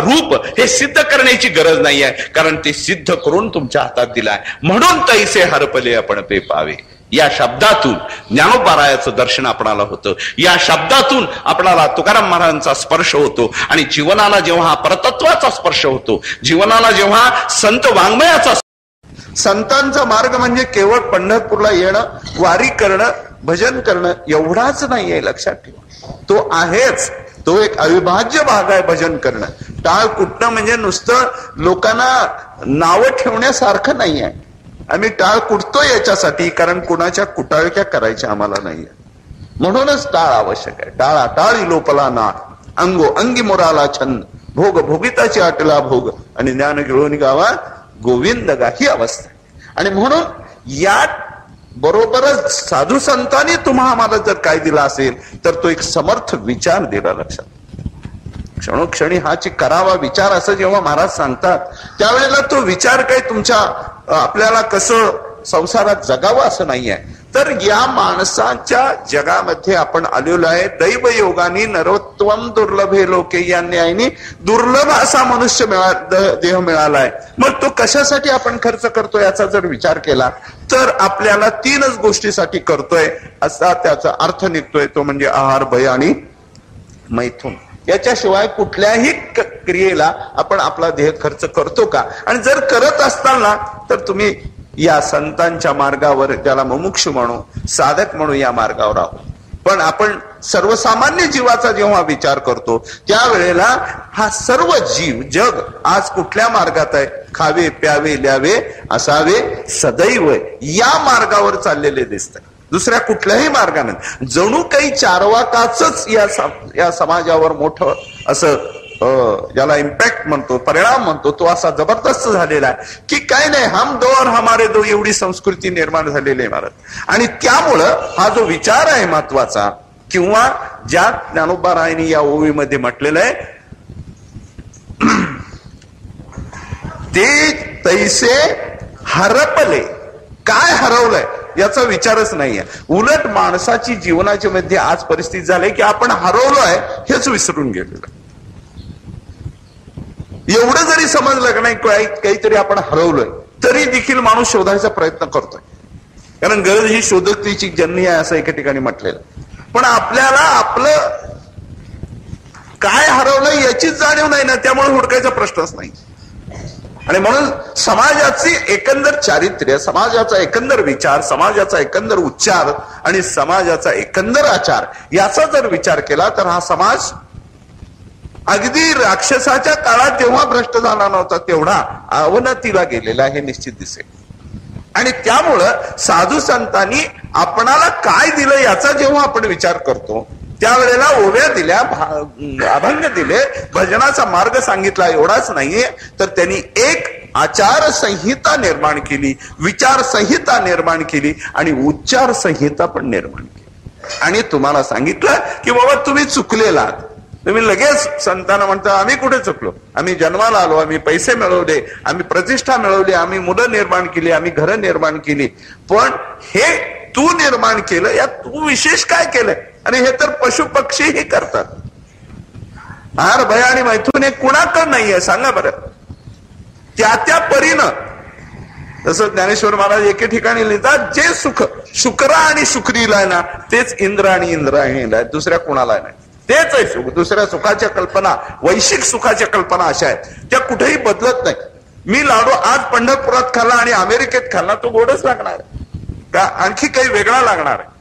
रूप हे सिद्ध करण्याची गरज नाही आहे, कारण ते सिद्ध करून तुमच्या हातात दिलाय. म्हणून तैसे हरपले आपण पे पावे. या शब्दातून ज्ञानोबारायाचं दर्शन आपणाला होतं. या शब्दातून आपल्याला तुकाराम महाराजांचा स्पर्श होतो. आणि जीवनाला जेव्हा परतत्वाचा स्पर्श होतो, जीवनाला जेव्हा संत वाङ्मयाचा, संतांचा मार्ग म्हणजे केवळ पंढरपूरला येणं, वारी करणं, भजन करणं एवढाच नाहीये. लक्षात ठेवा, तो आहेच. तो एक अविभाज्य भाग आहे भजन करणं. टाळ कुटणं म्हणजे नुसतं लोकांना नावं ठेवण्यासारखं नाही आहे. आम्ही टाळ कुटतो याच्यासाठी, कारण कुणाच्या कुटाळक्या करायच्या आम्हाला नाहीये. म्हणूनच टाळ आवश्यक आहे. टाळा टाळी लोपला ना अंगो अंगी मोराला छंद, भोग भोगिताची आटला भोग आणि ज्ञान गिळून गावा गोविंद गा, ही अवस्था आहे. आणि म्हणून या बरोबरच साधू संतांनी तुम्हा आम्हाला जर काय दिला असेल तर तो एक समर्थ विचार दिला. लक्षात, क्षणोक्षणी हाची करावा विचार असं जेव्हा महाराज सांगतात त्यावेळेला तो विचार काही तुमच्या आपल्याला कसं संसारात जगावं असं नाही आहे. तर या माणसाच्या जगामध्ये आपण आलेलो आहे. दैव योगानी नरोत्तम दुर्लभे लोके या न्यायाने दुर्लभ असा मनुष्य देह मिळालाय. मग तो कशासाठी आपण खर्च करतोय याचा जर विचार केला तर आपल्याला 3च गोष्टीसाठी करतोय असा त्याचा अर्थ निघतोय. तो म्हणजे आहार, भय आणि मैथुन. याच्याशिवाय कुठल्याही क्रियेला आपण आपला देह खर्च करतो का? आणि जर करत असताना तर तुम्ही या संतांच्या मार्गावर, त्याला मुमुक्षु म्हणू, साधक म्हणू, या मार्गावर आहोत. पण आपण सर्वसामान्य जीवाचा जेव्हा विचार करतो त्यावेळेला हा सर्व जीव जग आज कुठल्या मार्गात आहे? खावे प्यावे ल्यावे असावे सदैव या मार्गावर चाललेले दिसत, दुसऱ्या कुठल्याही मार्गाने जणू काही चारवाकाच या समाजावर मोठं असं ज्याला इम्पॅक्ट म्हणतो, परिणाम म्हणतो, तो असा जबरदस्त झालेला आहे की काय नाही हम दो और हमारे दो एवढी संस्कृती निर्माण झालेली आहे महाराज. आणि त्यामुळं हा जो विचार आहे महत्वाचा, किंवा ज्या ज्ञानोबारायांनी या ओवीमध्ये म्हटलेलं आहे ते तैसे हरपले, काय हरवलंय याचा विचारच नाहीये. उलट माणसाची जीवनाच्या मध्ये आज परिस्थिती झाली की आपण हरवलोय हेच विसरून गेलेलो. एवढं जरी समजलं का नाही काहीतरी आपण हरवलोय, तरी देखील माणूस शोधायचा प्रयत्न करतोय. कारण गरज ही शोधकतेची जननी आहे असं एका ठिकाणी म्हटलेलं. पण आपल्याला आपलं काय हरवलंय याचीच जाणीव नाही ना, त्यामुळे हुडकायचा प्रश्नच नाही. आणि म्हणून समाजाची एकंदर चारित्र्य, समाजाचा एकंदर विचार, समाजाचा एकंदर उच्चार आणि समाजाचा एकंदर आचार याचा जर विचार केला तर हा समाज अगदी राक्षसाच्या काळात जेव्हा भ्रष्ट झाला नव्हता तेवढा अवनतीला गेलेला हे निश्चित दिसेल. आणि त्यामुळं साधू संतांनी आपणाला काय दिलं याचा जेव्हा आपण विचार करतो त्यावेळेला ओव्या दिल्या, अभंग दिले, भजनाचा मार्ग सांगितला, एवढाच नाहीये तर त्यांनी एक आचार संहिता निर्माण केली, विचार संहिता निर्माण केली आणि उच्चार संहिता पण निर्माण केली. आणि तुम्हाला सांगितलं की बाबा तुम्ही चुकलेला, तुम्ही लगेच संतांना म्हणता आम्ही कुठे चुकलो, आम्ही जन्माला आलो, आम्ही पैसे मिळवले, आम्ही प्रतिष्ठा मिळवली, आम्ही मुलं निर्माण केली, आम्ही घरं निर्माण केली, पण हे तू निर्माण केलं, या तू विशेष काय केलंय? आणि हे तर पशु पक्षीही करतात. आहार भय आणि मैथून हे कुणाकडं नाहीये सांगा बरं. त्या परीनं तसं ज्ञानेश्वर महाराज एके ठिकाणी लिहितात, जे सुख शुक्रा आणि शुक्रीला आहे ना तेच इंद्र आणि इंद्रायणीला आहे, दुसऱ्या कुणाला नाही. तेच आहे सुख. दुसऱ्या सुखाच्या कल्पना, वैश्विक सुखाच्या कल्पना अशा आहेत त्या कुठेही बदलत नाही. मी लाडू आज पंढरपुरात खाल्ला आणि अमेरिकेत खाल्ला तो गोडच लागणार का आणखी काही वेगळा लागणार आहे?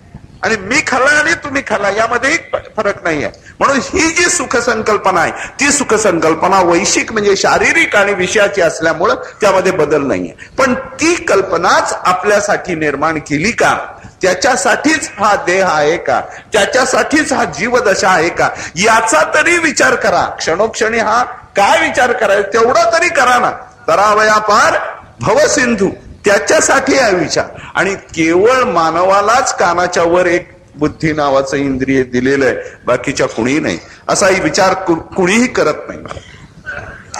आणि मी खाल्ला आणि तुम्ही खाल्ला यामध्येही फरक नाहीये. म्हणून ही जी सुख संकल्पना आहे ती सुख संकल्पना वैश्विक म्हणजे शारीरिक आणि विषयाची असल्यामुळं त्यामध्ये बदल नाहीये. पण ती कल्पनाच आपल्यासाठी निर्माण केली का? त्याच्यासाठीच हा देह आहे का? त्याच्यासाठीच हा जीवदशा आहे का? याचा तरी विचार करा. क्षणोक्षणी हा काय विचार करायचा तेवढा तरी करा ना. तरावया पार भवसिंधू त्याच्यासाठी हा विचार. आणि केवळ मानवालाच कानाच्या वर एक बुद्धी नावाचं इंद्रिय दिलेलं आहे, बाकीच्या कुणीही नाही. असाही विचार कुणीही करत नाही.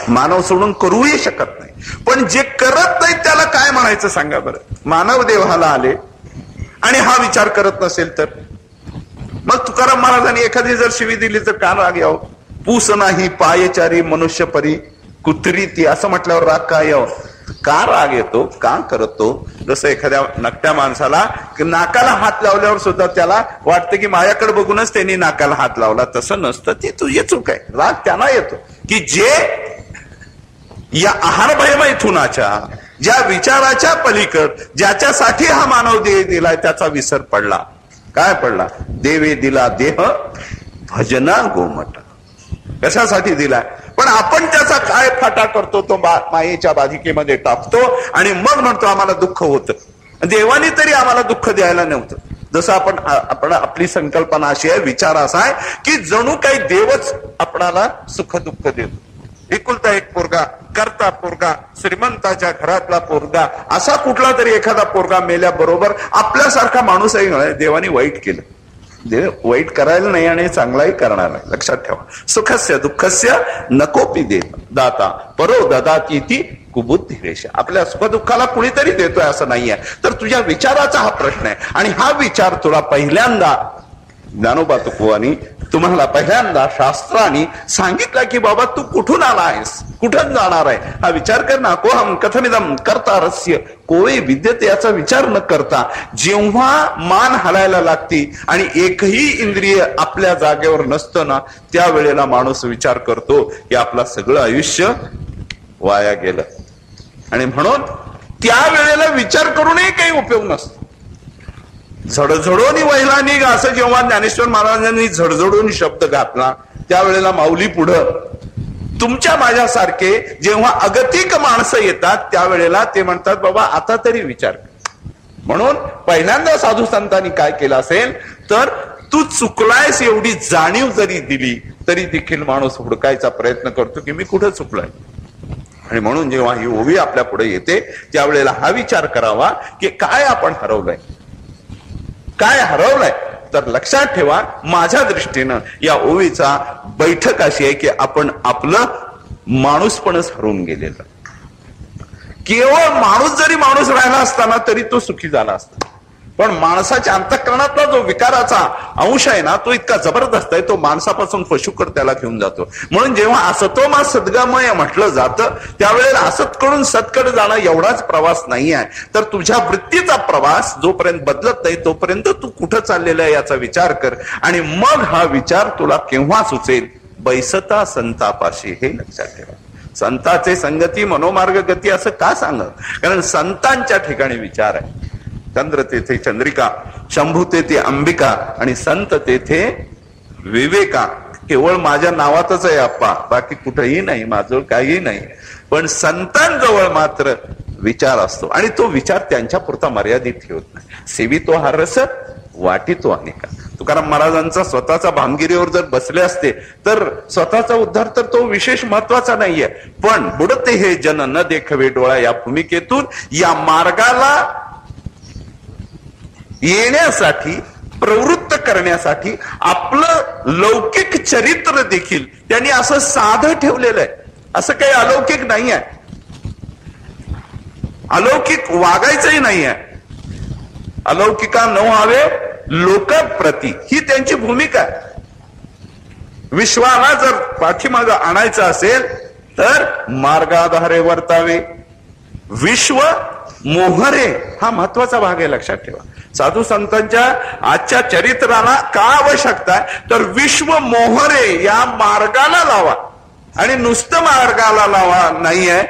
मानव सोडून करूही शकत नाही. पण जे करत नाही त्याला काय म्हणायचं सांगा बरं. मानव देवाला आले आणि हा विचार करत नसेल तर मग तुकाराम महाराजांनी एखादी जर शिवी दिली तर का राग यावं? पूस नाही पायचारी मनुष्य परी कुत्री ती असं म्हटल्यावर राग का यावं? का राग येतो? का करतो? जसं एखाद्या नकट्या माणसाला नाकाला हात लावल्यावर सुद्धा त्याला वाटतं की माझ्याकडे बघूनच त्यांनी नाकाला हात लावला. तसं नसतं, ती तुझी चूक आहे. राग त्यांना येतो की जे या आहार भयमैथुनाच्या ज्या विचाराच्या पलीकड ज्याच्यासाठी हा मानव देह दिलाय त्याचा विसर पडला. काय पडला? देवे दिला देह भजना गोमट. कशासाठी दिलाय? पण आपण त्याचा काय फाटा करतो तो मायेच्या बाधिकेमध्ये टाकतो आणि मग म्हणतो आम्हाला दुःख होतं. देवानी तरी आम्हाला दुःख द्यायला नव्हतं. जसं आपण आपली संकल्पना अशी आहे, विचार असा आहे की जणू काही देवच आपणाला सुख दुःख देतो. एकुलता एक पोरगा, करता पोरगा, श्रीमंताच्या घरातला पोरगा, असा कुठला तरी एखादा पोरगा मेल्याबरोबर आपल्यासारखा माणूसही देवाने वाईट केलं. देव वाईट करायला नाही आणि चांगलाही करणार नाही. लक्षात ठेवा. सुखस्य दुःखस्य नकोपी दे दाता परो ददाती ती कुबुद्धी रेषा. आपल्या सुखदुःखाला कुणीतरी देतोय असं नाहीये, तर तुझ्या विचाराचा हा प्रश्न आहे. आणि हा विचार तुला पहिल्यांदा ज्ञानोबा तुकोबांनी तुम्हाला पहिल्यांदा शास्त्राने सांगितलं की बाबा तू कुठून आला आहेस, कुठून जाणार आहे, हा विचार कर ना. को हम कथमिदम करता रस्य कोवे विद्यते याचा विचार न करता जेव्हा मान हलायला लागती आणि एकही इंद्रिय आपल्या जागेवर नसतं ना त्यावेळेला माणूस विचार करतो की आपलं सगळं आयुष्य वाया गेलं. आणि म्हणून त्यावेळेला विचार करूनही काही उपयोग नसतो. झडझडून वहिला निघ असं जेव्हा ज्ञानेश्वर महाराजांनी झडझडून शब्द घातला, त्यावेळेला माऊली पुढं तुमच्या माझ्यासारखे जेव्हा अगतिक माणसं येतात त्यावेळेला ते म्हणतात बाबा आता तरी विचार कर. म्हणून पहिल्यांदा साधू संतांनी काय केलं असेल तर तू चुकलायस एवढी जाणीव जरी दिली तरी देखील माणूस हुडकायचा प्रयत्न करतो की मी कुठं चुकलोय. आणि म्हणून जेव्हा ही ओवी आपल्या पुढे येते त्यावेळेला हा विचार करावा की काय आपण हरवलंय, काय हरवलंय. तर लक्षात ठेवा माझ्या दृष्टीनं या ओवीचा बैठक अशी आहे की आपण आपलं माणूसपणच हरवून गेलेलं. केवळ माणूस जरी माणूस राहिला असताना तरी तो सुखी झाला असता, पण माणसाच्या अंतःकरणातला जो विकाराचा अंश आहे ना तो इतका जबरदस्त आहे, तो माणसापासून पशुकर त्याला घेऊन जातो. म्हणून जेव्हा असतोमा सद्गमय म्हटलं जातं त्यावेळेला असतकडून सतकडे जाणं एवढाच प्रवास नाही आहे, तर तुझ्या वृत्तीचा प्रवास जोपर्यंत बदलत नाही तोपर्यंत तू कुठं चाललेला आहे याचा विचार कर. आणि मग हा विचार तुला केव्हा सुचेल, बैसता संतापाशी. हे लक्षात ठेवा. संताचे संगती मनोमार्ग गती असं का सांगत, कारण संतांच्या ठिकाणी विचार आहे. चंद्र तेथे चंद्रिका, शंभू तेथे अंबिका आणि संत तेथे विवेका. केवळ माझ्या नावातच आहे आप्पा, बाकी कुठेही नाही, माझं काही नाही. पण संतांजवळ मात्र विचार असतो आणि तो विचार त्यांच्या पुरता मर्यादित ठेवत नाही. सेवितो हा रस वाटितो अनेका. तुकाराम महाराजांचा स्वतःचा भामगिरीवर जर बसले असते तर स्वतःचा उद्धार तर तो विशेष महत्वाचा नाहीये, पण बुडते हे जन न देखवे डोळा या भूमिकेतून या मार्गाला येण्यासाठी प्रवृत्त करण्यासाठी आपलं लौकिक चरित्र देखील त्यांनी असं साधं ठेवलेलं आहे. असं काही अलौकिक नाही आहे, अलौकिक वागायचंही नाही आहे. अलौकिका न व्हावे लोकप्रती ही त्यांची भूमिका आहे. विश्वाला जर पाठीमागं आणायचं असेल तर मार्गाधारे वर्तावे, विश्व मोहरे हा महत्वाचा भाग आहे. लक्षात ठेवा. साधू संतांच्या आजच्या चरित्राला का आवश्यकता आहे तर विश्व मोहरे या मार्गाला लावा. आणि नुसतं मार्गाला लावा नाहीये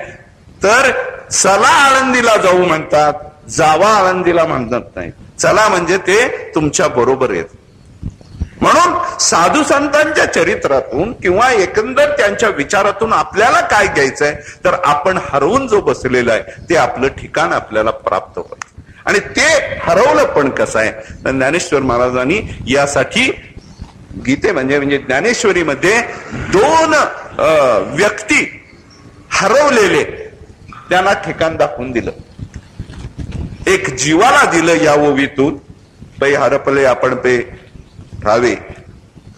तर चला आळंदीला जाऊ म्हणतात, जावा आळंदीला म्हणत नाही. चला म्हणजे ते तुमच्या बरोबर येत. म्हणून साधू संतांच्या चरित्रातून किंवा एकंदर त्यांच्या विचारातून आपल्याला काय घ्यायचंय तर आपण हरवून जो बसलेला आहे ते आपलं ठिकाण आपल्याला प्राप्त होत. आणि ते हरवलं पण कसं आहे तर ज्ञानेश्वर महाराजांनी यासाठी गीते म्हणजे ज्ञानेश्वरीमध्ये दोन व्यक्ती हरवलेले त्यांना ठिकाण दाखवून दिलं. एक जीवाला दिलं या ओवीतून, पै हरपले आपण पे राहावे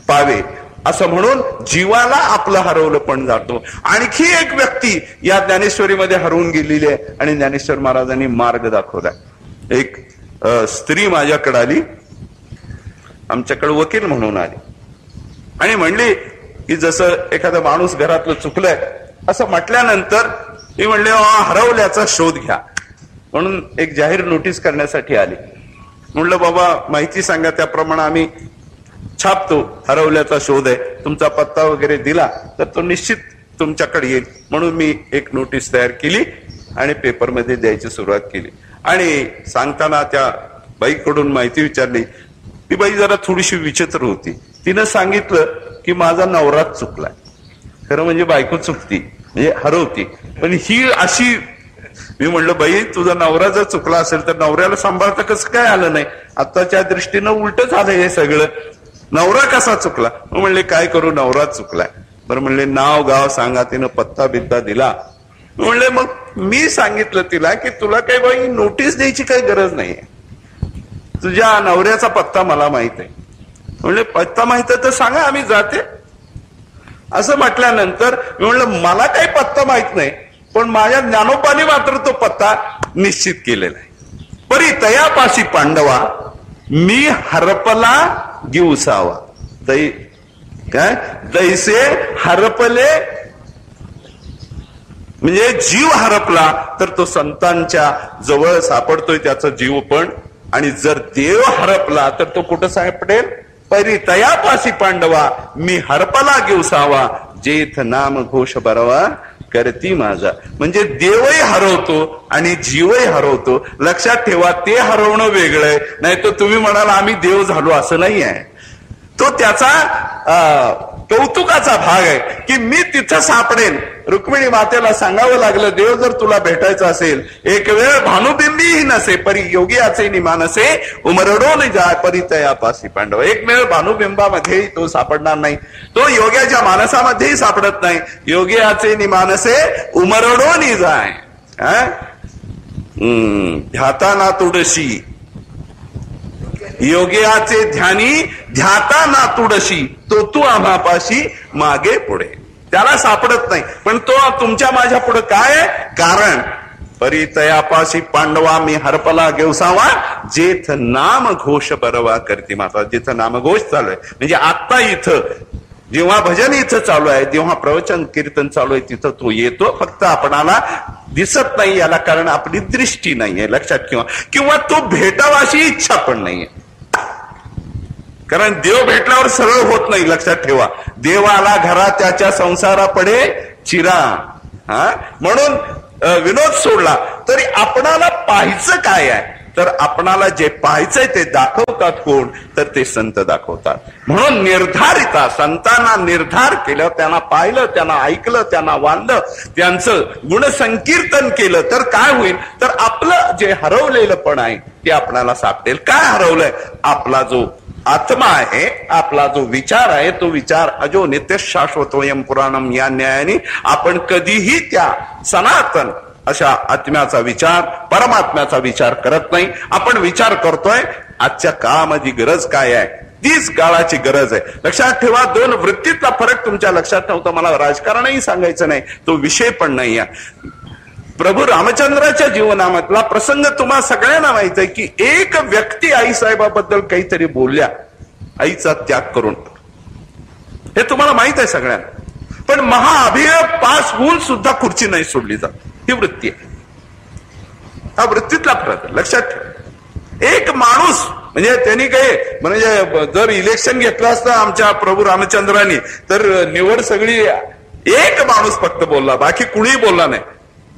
पावे असं म्हणून जीवाला आपलं हरवलं पण जातो. आणखी एक व्यक्ती या ज्ञानेश्वरीमध्ये हरवून गेलेली आहे आणि ज्ञानेश्वर महाराजांनी मार्ग दाखवला. एक स्त्री माझ्याकडे आली, आमच्याकडे वकील म्हणून आली आणि म्हणली की जसं एखादा माणूस घरातलं चुकलंय असं म्हटल्यानंतर ती म्हणले हरवल्याचा शोध घ्या म्हणून एक जाहीर नोटीस करण्यासाठी आली. म्हणलं बाबा माहिती सांगा, त्याप्रमाणे आम्ही छापतो. हरवल्याचा शोध आहे, तुमचा पत्ता वगैरे दिला तर तो निश्चित तुमच्याकडे येईल. म्हणून मी एक नोटीस तयार केली आणि पेपरमध्ये द्यायची सुरुवात केली. आणि सांगताना त्या बाईकडून माहिती विचारली. ती बाई जरा थोडीशी विचित्र होती. तिनं सांगितलं की माझा नवराच चुकलाय. खरं म्हणजे बायको चुकती म्हणजे हरवती, पण ही अशी. मी म्हणलं बाई तुझा नवरा जर चुकला असेल तर नवऱ्याला सांभाळता कसं काय आलं नाही. आताच्या दृष्टीनं उलट झालं हे सगळं. नवरा कसा चुकला? म्हणले काय करू, नवराच चुकलाय. बरं म्हणले नाव गाव सांगा. तिनं पत्ता बित्ता दिला. म्हणले मग मी सांगितलं तिला की तुला काही बाई नोटीस द्यायची काही गरज नाहीये, तुझ्या नवऱ्याचा पत्ता मला माहित आहे. म्हणले पत्ता माहित आहे तर सांगा आम्ही जाते. असं म्हटल्यानंतर मी म्हणलं मला काही पत्ता माहित नाही, पण माझ्या ज्ञानोबाने मात्र तो पत्ता निश्चित केलेला आहे. परी तयापाशी पांडवा मी हरपला गिवसावा. काय दैसे हरपले म्हणजे जीव हरपला तर तो संतांच्या जवळ सापडतोय त्याचा जीव पण. आणि जर देव हरपला तर तो कुठं सापडेल? परी तयापाशी पांडवा मी हरपला गिवसावा जेथ नाम घोष बरवा करती माझा. म्हणजे देवही हरवतो आणि जीवही हरवतो. लक्षात ठेवा, ते हरवणं वेगळंय, नाही तर तुम्ही म्हणाल आम्ही देव झालो, असं नाही आहे. तो त्याचा कौतुकाचा भाग आहे की मी तिथं सापडेन. रुक्मिणी मातेला सांगावं लागलं, देव जर तुला भेटायचं असेल, एक वेळ भानुबिंबीही नसे परी योगियाचे निमानसे उमरडोन जाय परितयापासी पांडव. एक वेळ भानुबिंबामध्येही तो सापडणार नाही, तो योग्याच्या मानसामध्येही सापडत नाही. योगियाचे निमानसे उमरडोनी जाय. ध्याता ना तुडशी, योगियाचे ध्यानी ध्याता ना तुडशी, तो तू आम्हापाशी मागे पुढे. त्याला सापडत नाही, पण तो तुमच्या माझ्या पुढे काय आहे? कारण परितयापाशी पांडवा मी हरपला गेवसावा, जेथ नाम घोष बरवा करते माता. जिथं नामघोष चालू आहे, म्हणजे आता इथं जेव्हा भजन इथं चालू आहे, जेव्हा प्रवचन कीर्तन चालू आहे, तिथं तो येतो. फक्त आपणाला दिसत नाही, याला कारण आपली दृष्टी नाहीये, लक्षात ठेवा. किंवा तो भेटावा अशी इच्छा पण नाहीये, कारण देव भेटल्यावर सरळ होत नाही. लक्षात ठेवा, देवाला घरा त्याच्या संसारा पडे चिरा. म्हणून विनोद सोडला तरी आपणाला पाहायचं काय आहे, तर आपणाला जे पाहायचंय ते दाखवतात कोण, तर ते संत दाखवतात. म्हणून निर्धारिता संतांना निर्धार केलं, त्यांना पाहिलं, त्यांना ऐकलं, त्यांना वाढलं, त्यांचं गुणसंकीर्तन केलं, तर काय होईल, तर आपलं जे हरवलेलं पण आहे ते आपल्याला सापडेल. काय हरवलंय? आपला जो आत्मा आहे, आपला जो विचार आहे, तो विचार अजो नित्य शाश्वतोयम पुराणम या न्यायाने आपण कधीही त्या सनातन अशा आत्म्याचा विचार, परमात्म्याचा विचार करत नाही. आपण विचार करतोय आजच्या काळामध्ये गरज काय आहे, तीच काळाची गरज आहे. लक्षात ठेवा, दोन वृत्तीतला फरक तुमच्या लक्षात नव्हता. मला राजकारणही सांगायचं नाही, तो विषय पण नाही आहे. प्रभू रामचंद्राच्या जीवनामधला प्रसंग तुम्हा सगळ्यांना माहित आहे की एक व्यक्ती आईसाहेबाबद्दल काहीतरी बोलल्या, आईचा त्याग करून, हे तुम्हाला माहित आहे सगळ्यांना. पण महाअभियोग पास होऊन सुद्धा खुर्ची नाही सोडली जात. ही वृत्ती आहे, हा वृत्तीतला फरक लक्षात ठेवा. एक माणूस म्हणजे त्यांनी काही म्हणजे जर इलेक्शन घेतलं असतं आमच्या प्रभू रामचंद्रांनी, तर निवड सगळी एक माणूस फक्त बोलला, बाकी कुणीही बोलला नाही.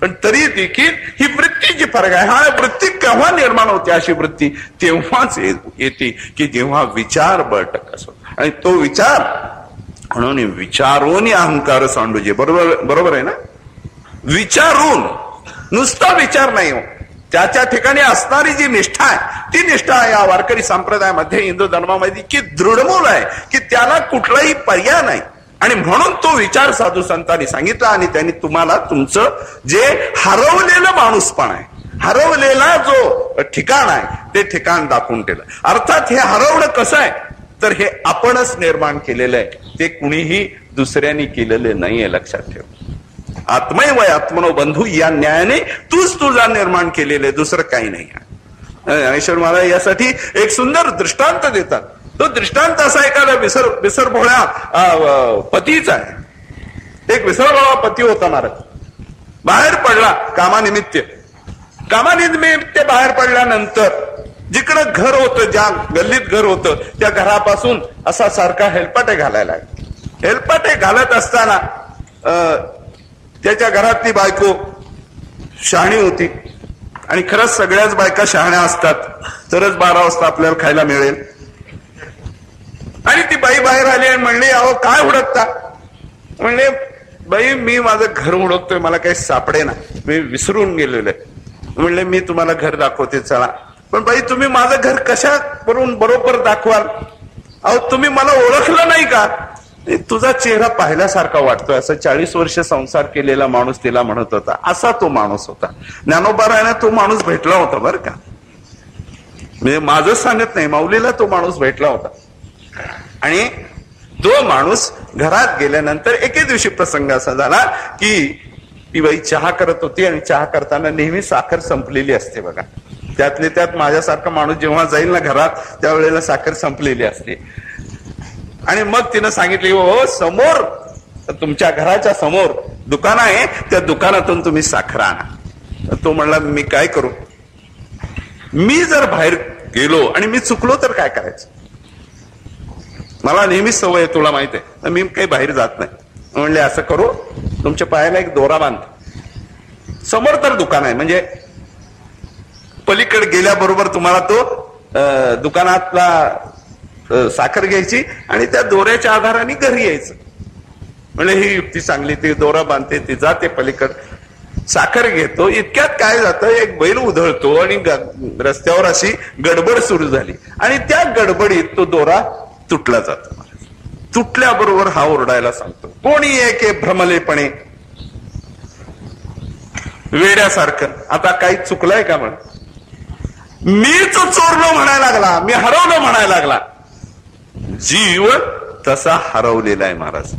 पण तरी देखील ही वृत्तीची फरक आहे. हा वृत्ती केव्हा निर्माण होते? अशी वृत्ती तेव्हाच येते की जेव्हा विचार बळकट असतो. आणि तो विचार म्हणून विचारून अहंकार सांडूजे. बरोबर आहे ना? विचारून, नुसता विचार नाही हो, त्याच्या ठिकाणी असणारी जी निष्ठा आहे, ती निष्ठा या वारकरी संप्रदायामध्ये, हिंदू धर्मामध्ये इतकी दृढमूल आहे की त्याला कुठलाही पर्याय नाही. आणि म्हणून तो विचार साधू संतांनी सांगितला आणि त्यांनी तुम्हाला तुमचं जे हरवलेलं माणूसपण आहे, हरवलेला जो ठिकाण आहे, ते ठिकाण दाखवून दिलं. अर्थात हे हरवणं कसं आहे, तर हे आपणच निर्माण केलेलं आहे, ते कुणीही दुसऱ्यांनी केलेलं नाहीये. लक्षात ठेव, आत्मैव आत्मनो बंधू या न्यायाने तूच तुझा निर्माण केलेलं, दुसरं काही नाही. ज्ञानेश्वर महाराज यासाठी एक सुंदर दृष्टांत देतात. तो दृष्टांत असा एखादा विसरभोळ्या पतीचा आहे. एक विसरभोळा पती होता महाराज, बाहेर पडला कामानिमित्त. कामानिमित्त बाहेर पडल्यानंतर जिकडं घर होतं, ज्या गल्लीत घर होतं, त्या घरापासून असा सारखा हेलपाटे घालायला लागला. हेलपाटे घालत असताना त्याच्या घरातली बायको शहाणी होती. आणि खरंच सगळ्याच बायका शहाण्या असतात, तरच 12 वाजता आपल्याला खायला मिळेल. आणि ती बाई बाहेर आली आणि म्हणली, अहो काय हुडकता? म्हणले, बाई मी माझं घर हुडकतोय, मला काही सापडे ना, मी विसरून गेलेलो आहे. म्हणले, मी तुम्हाला घर दाखवते, चला. पण बाई तुम्ही माझं घर कशा करून बरोबर दाखवाल? अहो तुम्ही मला ओळखलं नाही का? तुझा चेहरा पाहिल्यासारखा वाटतोय, असं 40 वर्ष संसार केलेला माणूस तिला म्हणत होता. असा तो माणूस होता. ज्ञानोबारायांना तो माणूस भेटला होता बरं का, म्हणजे माझं सांगत नाही, माऊलीला तो माणूस भेटला होता. आणि तो माणूस घरात गेल्यानंतर एके दिवशी प्रसंग असा झाला की ती बाई चहा करत होती आणि चहा करताना नेहमी साखर संपलेली असते बघा. त्यातले त्यात माझ्यासारखा माणूस जेव्हा जाईल ना घरात, त्यावेळेला साखर संपलेली असते. आणि मग तिनं सांगितली, हो समोर तुमच्या घराच्या समोर दुकान आहे, त्या दुकानातून तुम्ही साखर आणा. तो म्हणला, मी काय करू? मी जर बाहेर गेलो आणि मी चुकलो तर काय करायचं? मला नेहमीच सवय आहे, तुला माहित आहे, मी काही बाहेर जात नाही. म्हणले, असं करू, तुमच्या पायाला एक दोरा बांध, समोर तर दुकान आहे, म्हणजे पलीकडे गेल्याबरोबर तुम्हाला तो दुकानातला साखर घ्यायची आणि त्या दोऱ्याच्या आधाराने घरी यायचं. म्हणजे ही युक्ती चांगली. ती दोरा बांधते, ती जाते पलीकड, साखर घेतो. इतक्यात काय जातं, एक बैल उधळतो आणि रस्त्यावर अशी गडबड सुरू झाली आणि त्या गडबडीत तो दोरा तुटला जातो. तुटल्याबरोबर हा ओरडायला सांगतो, कोणी एक भ्रमलेपणे वेड्यासारखं. आता काही चुकलंय का? म्हण मीच चोरलो म्हणायला लागला, मी हरवलो म्हणायला लागला. जीव तसा हरवलेला आहे महाराज.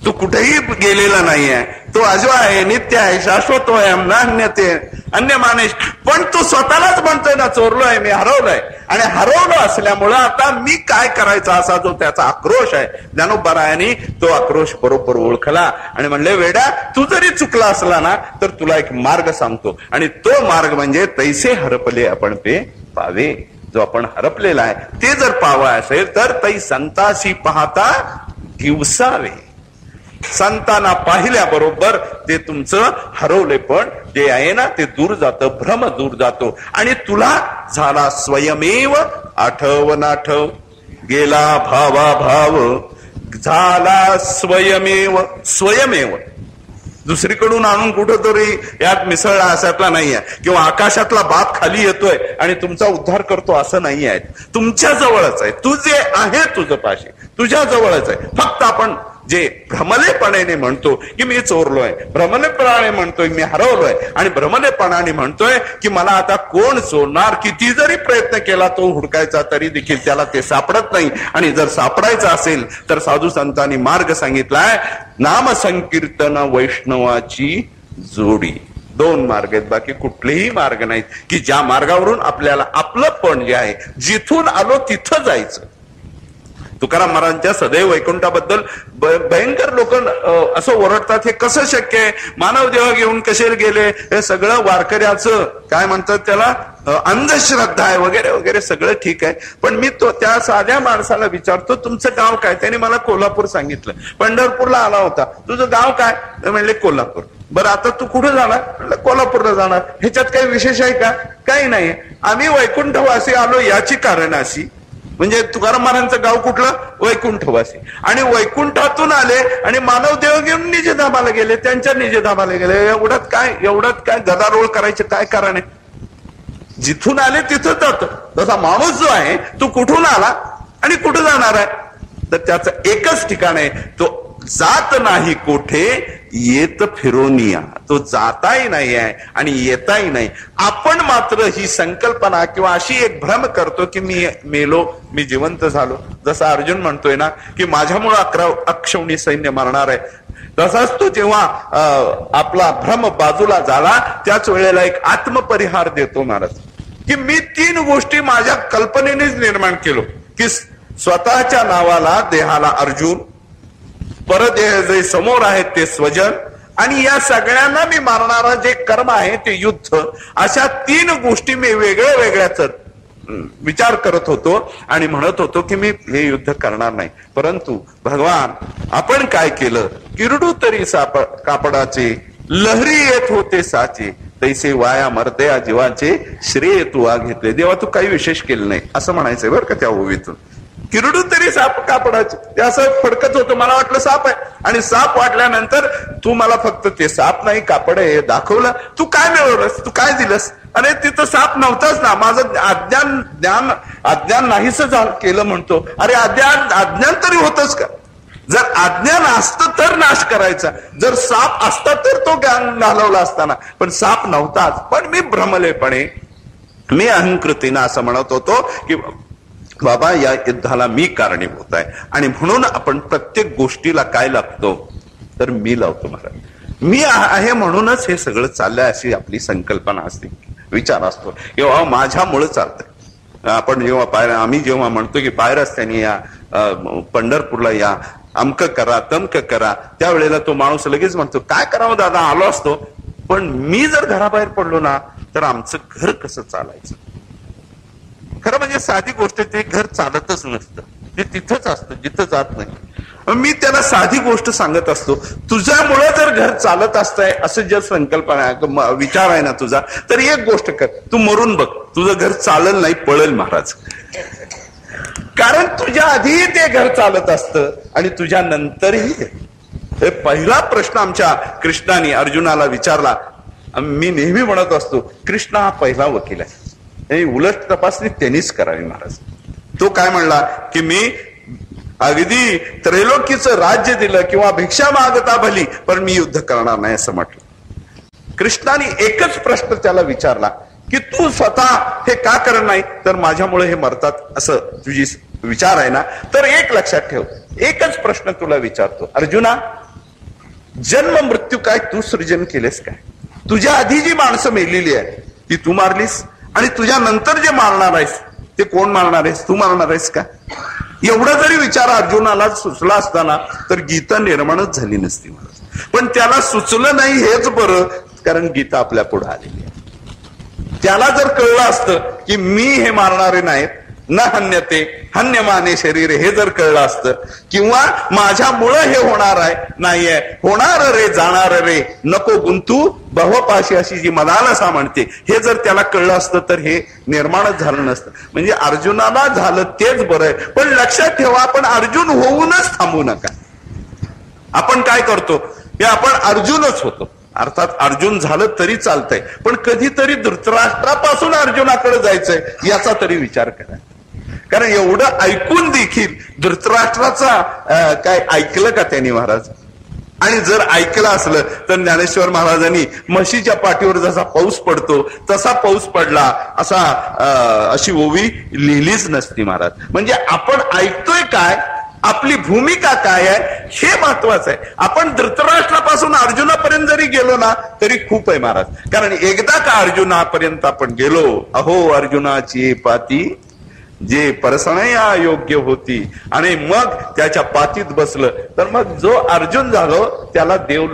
तो कुठेही गेलेला नाहीये, तो अजो आहे, नित्य आहे, शाश्वत आहे, अन्य अन्य मानेश. पण तो स्वतःलाच म्हणतोय ना, चोरलोय मी, हरवलोय. आणि हरवलो असल्यामुळं आता मी काय करायचं, असा जो त्याचा आक्रोश आहे, ज्ञानोबरायांनी तो आक्रोश बरोबर ओळखला आणि म्हणले, वेड्या तू जरी चुकला असला ना तर तुला एक मार्ग सांगतो. आणि तो मार्ग म्हणजे तैसे हरपले आपण ते पावे. जो आपण हरपलेला आहे ते जर पावा असेल तर तै संताशी पाहता दिवसावे. संतांना पाहिल्याबरोबर ते तुमचं हरवले पण जे आहे ना ते दूर जातं, भ्रम दूर जातो आणि तुला झाला स्वयमेव आठव नाठव. गेला भावा भाव झाला स्वयमेव. स्वयमेव दुसरीकडून आणून कुठंतरी यात मिसळला असातला नाहीये, किंवा आकाशातला बाप खाली येतोय आणि तुमचा उद्धार करतो असं नाही आहे. तुमच्या जवळच आहे, तू जे आहे तुझं पाशी तुझ्या जवळच आहे. फक्त आपण जे भ्रमलेपणाने म्हणतो की मी चोरलोय, भ्रमलेपणाने म्हणतोय मी हरवलोय, आणि भ्रमलेपणाने म्हणतोय की मला आता कोण चोरणार, किती जरी प्रयत्न केला तो हुडकायचा तरी देखील त्याला ते सापडत नाही. आणि जर सापडायचं असेल तर साधू संतांनी मार्ग सांगितलाय, नाम संकीर्तन वैष्णवाची जोडी. 2 मार्ग आहेत, बाकी कुठलेही मार्ग नाहीत की ज्या मार्गावरून आपल्याला आपलं पण जे आहे जिथून आलो तिथं जायचं. तुकाराम महाराजांच्या सदैव वैकुंठाबद्दल भयंकर लोक असं ओरडतात, हे कसं शक्य आहे, मानव देह घेऊन कसे गेले, हे सगळं वारकऱ्याचं काय म्हणतात त्याला अंधश्रद्धा आहे वगैरे वगैरे. सगळं ठीक आहे, पण मी तो त्या साध्या माणसाला विचारतो, तुमचं गाव काय? त्याने मला कोल्हापूर सांगितलं. पंढरपूरला आला होता, तुझं गाव काय? म्हणले कोल्हापूर. बरं आता तू कुठे जाणार? म्हणलं कोल्हापूरला जाणार. ह्याच्यात काही विशेष आहे का? काही नाही. आम्ही वैकुंठवासी आलो याची कारण अशी, म्हणजे तुकाराम महाराजांचं गाव कुठलं? वैकुंठवासी. आणि वैकुंठातून आले आणि मानव देव घेऊन निजधामाला गेले, त्यांच्या निजधामाला गेले. एवढ्यात काय गदारोळ करायचे काय कारण आहे? जिथून आले तिथं जात. तसा माणूस जो आहे तो कुठून आला आणि कुठं जाणार आहे, तर त्याचं एकच ठिकाण आहे, तो जात नाही कोठे येत फिरोनिया. तो जाताही नाही आहे आणि येताही नाही. आपण मात्र ही संकल्पना किंवा अशी एक भ्रम करतो की मी मेलो, मी जिवंत झालो. जसा अर्जुन म्हणतोय ना की माझ्यामुळे 11 अक्षौणी सैन्य मारणार आहे, तसाच तो जेव्हा आपला भ्रम बाजूला झाला त्याच वेळेला एक आत्मपरिहार देतो महाराज की मी 3 गोष्टी माझ्या कल्पनेनेच निर्माण केलो, की स्वतःच्या नावाला देहाला अर्जुन, परदेह जे समोर आहेत ते स्वजन, आणि या सगळ्यांना मी मारणारा जे कर्म आहे ते युद्ध. अशा 3 गोष्टी मी वेगळ्या वेगळ्याच विचार करत होतो आणि म्हणत होतो की मी हे युद्ध करणार नाही. परंतु भगवान आपण काय केलं, किरडू तरी कापडाचे लहरी येत होते साचे, तैसे वाया मरते या जीवाचे श्रेय तू आ घेतले. देवा तू काही विशेष केलं नाही असं म्हणायचंय बरं का त्या ओवीतून. किरडू तरी साप कापडाचे, ते असं फडकत होतं, मला वाटलं साप आहे. आणि साप वाटल्यानंतर तू मला फक्त ते साप नाही कापड आहे दाखवलं. तू काय मिळवलंस, तू काय दिलंस? अरे तिथं साप नव्हताच ना, माझं अज्ञान नाहीस केलं म्हणतो. अरे अज्ञान तरी होतच का? जर अज्ञान असतं तर नाश करायचा, जर साप असता तर तो घालवला असताना, पण साप नव्हताच. पण मी भ्रमलेपणे, मी अहंकृतीनं असं म्हणत होतो की बाबा या युद्धाला मी कारणीभूत आहे. आणि म्हणून आपण प्रत्येक गोष्टीला काय लागतो, तर मी लावतो महाराज. मी आहे म्हणूनच हे सगळं चाललंय अशी आपली संकल्पना असते, विचार असतो किंवा माझ्यामुळे चालतंय. आपण जेव्हा आम्ही जेव्हा म्हणतो की पाय रस्त्याने या, पंढरपूरला या, अमकं करा तमकं करा, त्यावेळेला तो माणूस लगेच म्हणतो काय करावं दादा, आलो असतो, पण मी जर घराबाहेर पडलो ना तर आमचं घर कसं चालायचं. खरं म्हणजे साधी गोष्ट, ते घर चालतच नसतं, ते तिथंच असतं जिथं जात नाही. मी त्याला साधी गोष्ट सांगत असतो, तुझ्यामुळे जर घर चालत असतंय असं जर संकल्पना विचार आहे ना तुझा, तर एक गोष्ट कर, तू मरून बघ, तुझं घर चालल नाही पळेल महाराज. कारण तुझ्या आधी ते घर चालत असतं आणि तुझ्या नंतरही. पहिला प्रश्न आमच्या कृष्णाने अर्जुनाला विचारला. मी नेहमी म्हणत असतो कृष्ण हा पहिला वकील आहे, उलट तपासणी त्यांनीच करावी महाराज. तो काय म्हणला की मी अगदी त्रैलोक्यचं राज्य दिलं किंवा भिक्षा मागता भली, पण मी युद्ध करणार नाही असं म्हटलं. कृष्णाने एकच प्रश्न त्याला विचारला की तू स्वतः हे का करत नाही, तर माझ्यामुळे हे मरतात असं तुझी विचार आहे ना, तर एक लक्षात ठेव, एकच प्रश्न तुला विचारतो अर्जुना, जन्म मृत्यू काय तू सृजन केलेस काय? तुझ्या आधी जी माणसं मेलेली आहे ती तू मारलीस, आणि तुझ्या नंतर जे मारणार आहेस ते कोण मारणार आहेस? तू मारणार आहेस का? एवढा जरी विचार अर्जुनाला सुचला असताना तर गीता निर्माणच झाली नसती महाराज. पण त्याला सुचलं नाही हेच बरं, कारण गीता आपल्या पुढे आलेली आहे. त्याला जर कळलं असतं की मी हे मारणारे नाहीत, न हन्यते हन्यमाने शरीर, हे जर कळलं असतं, किंवा माझ्यामुळं हे होणार आहे नाहीये, होणार रे जाणार रे नको गुंतू बहुपाशी अशी जी मदालसा म्हणते, हे जर त्याला कळलं असतं तर हे निर्माणच झालं नसतं. म्हणजे अर्जुनाला झालं तेच बरं आहे. पण लक्षात ठेवा, आपण अर्जुन होऊनच थांबू नका. आपण काय करतो हे आपण अर्जुनच होतो. अर्थात अर्जुन झालं तरी चालतंय, पण कधीतरी धृतराष्ट्रापासून अर्जुनाकडे जायचंय याचा तरी विचार करा. कारण एवढं ऐकून देखील धृतराष्ट्राचा काय ऐकलं का त्यांनी महाराज? आणि जर ऐकलं असलं तर ज्ञानेश्वर महाराजांनी म्हशीच्या पाठीवर जसा पाऊस पडतो तसा पाऊस पडला अशी ओवी लिहिलीच नसती महाराज. म्हणजे आपण ऐकतोय काय, आपली भूमिका काय आहे हे महत्वाचं आहे. आपण धृतराष्ट्रापासून अर्जुनापर्यंत जरी गेलो ना तरी खूप आहे महाराज. कारण एकदा का अर्जुनापर्यंत आपण गेलो, अहो अर्जुनाची पाती जे परसणया योग्य होती, आणि मग त्याच्या पातीत बसलं, तर मग जो अर्जुन झालो त्याला देव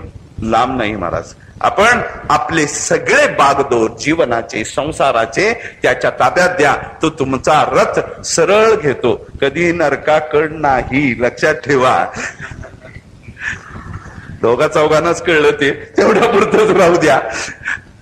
लांब नाही महाराज. आपण आपले सगळे बागडोर जीवनाचे संसाराचे त्याच्या ताब्यात द्या, तो तुमचा रथ सरळ घेतो, कधी नरकाकड नाही. लक्षात ठेवा. दोघा चौघांनाच कळलं ते, तेवढ्या पुरतच राहू द्या.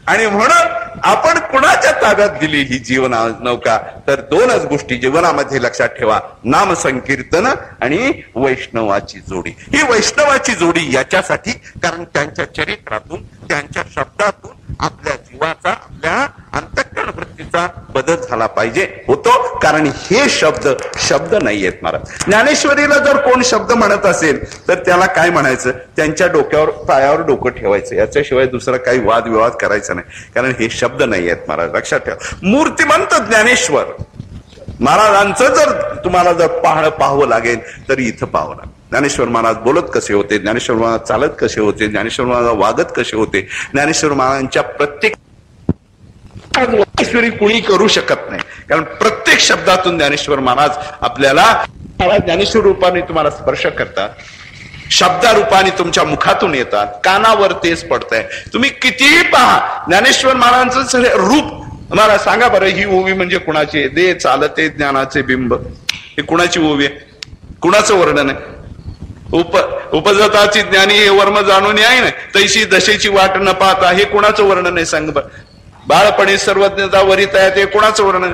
आणि म्हणून आपण कुणाच्या ताब्यात दिली ही जीवन नौका, तर दोनच गोष्टी जीवनामध्ये लक्षात ठेवा, नाम संकीर्तन आणि वैष्णवाची जोडी. ही वैष्णवाची जोडी याच्यासाठी, कारण त्यांच्या चरित्रातून त्यांच्या शब्दातून आपल्या जीवाचा आपल्या अंतःकरण वृत्तीचा बदल झाला पाहिजे. होतो, कारण हे शब्द नाही आहेत महाराज. ज्ञानेश्वरीला जर कोण शब्द म्हणत असेल तर त्याला काय म्हणायचं, त्यांच्या डोक्यावर पायावर डोकं ठेवायचं, याच्याशिवाय दुसरा काही वादविवाद करायचा नाही. कारण हे शब्द नाही आहेत महाराज, लक्षात ठेवा. मूर्तिमंत ज्ञानेश्वर महाराजांचं जर तुम्हाला जर पाहावं लागेल तर इथं पाहावं लागेल. ज्ञानेश्वर महाराज बोलत कसे होते, ज्ञानेश्वर महाराज चालत कसे होते, ज्ञानेश्वर महाराज वागत कसे होते, ज्ञानेश्वर महाराजांच्या प्रत्येक ज्ञानेश्वरी कुणी करू शकत नाही. कारण प्रत्येक शब्दातून ज्ञानेश्वर महाराज आपल्याला ज्ञानेश्वर रूपाने तुम्हाला स्पर्श करतात, शब्दारूपाने तुमच्या मुखातून येतात, कानावर तेच पडतंय. तुम्ही कितीही पहा ज्ञानेश्वर महाराजांचं रूप. मला सांगा बरं, ही ओवी म्हणजे कुणाची? दे चालते ज्ञानाचे बिंब, हे कुणाची ओवी आहे? कुणाचं वर्णन आहे? उपजताची ज्ञानी हे वर्म जाणून आहे ना, तैशी दशेची वाट न पाहता, हे कुणाचं वर्णन आहे? सांग बर. बाळपणी सर्वज्ञता वरित आहे, ते कुणाचं वर्णन?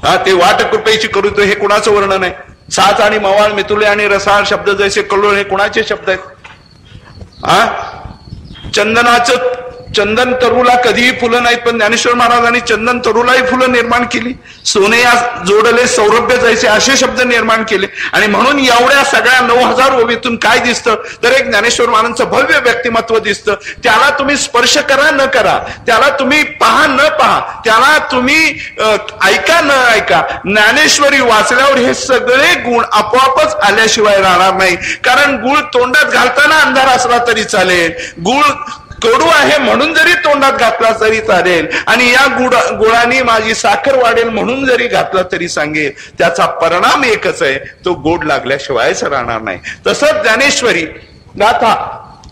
हा, ते वाट कृपेची करू, हे कुणाचं वर्णन आहे? साच आणि मवाळ मितुले आणि रसाळ शब्द जैसे कल्लोळ, हे कुणाचे शब्द आहेत? हा, चंदन तरुला कधीही फुलं नाहीत, पण ज्ञानेश्वर महाराजांनी चंदन तरुलाही फुलं निर्माण केली. सोने या जोडले सौरभ्य जायचे, असे शब्द निर्माण केले. आणि म्हणून एवढ्या सगळ्या 9000 ओवीतून काय दिसतं, तर एक ज्ञानेश्वर महाराजांचं भव्य व्यक्तिमत्व दिसतं. त्याला तुम्ही स्पर्श करा न करा, त्याला तुम्ही पहा न पहा, त्याला तुम्ही ऐका न ऐका, ज्ञानेश्वरी वाचल्यावर हे सगळे गुण आपोआपच आल्याशिवाय राहणार नाही. कारण गुळ तोंडात घालताना अंधार असला तरी चालेल, गुळ कडू आहे म्हणून जरी तोंडात घातला तरी चालेल, आणि या गुळाने माझी साखर वाढेल म्हणून जरी घातला तरी सांगेल, त्याचा परिणाम एकच आहे, तो गोड लागल्याशिवायच राहणार नाही. तसंच ज्ञानेश्वरी गाथा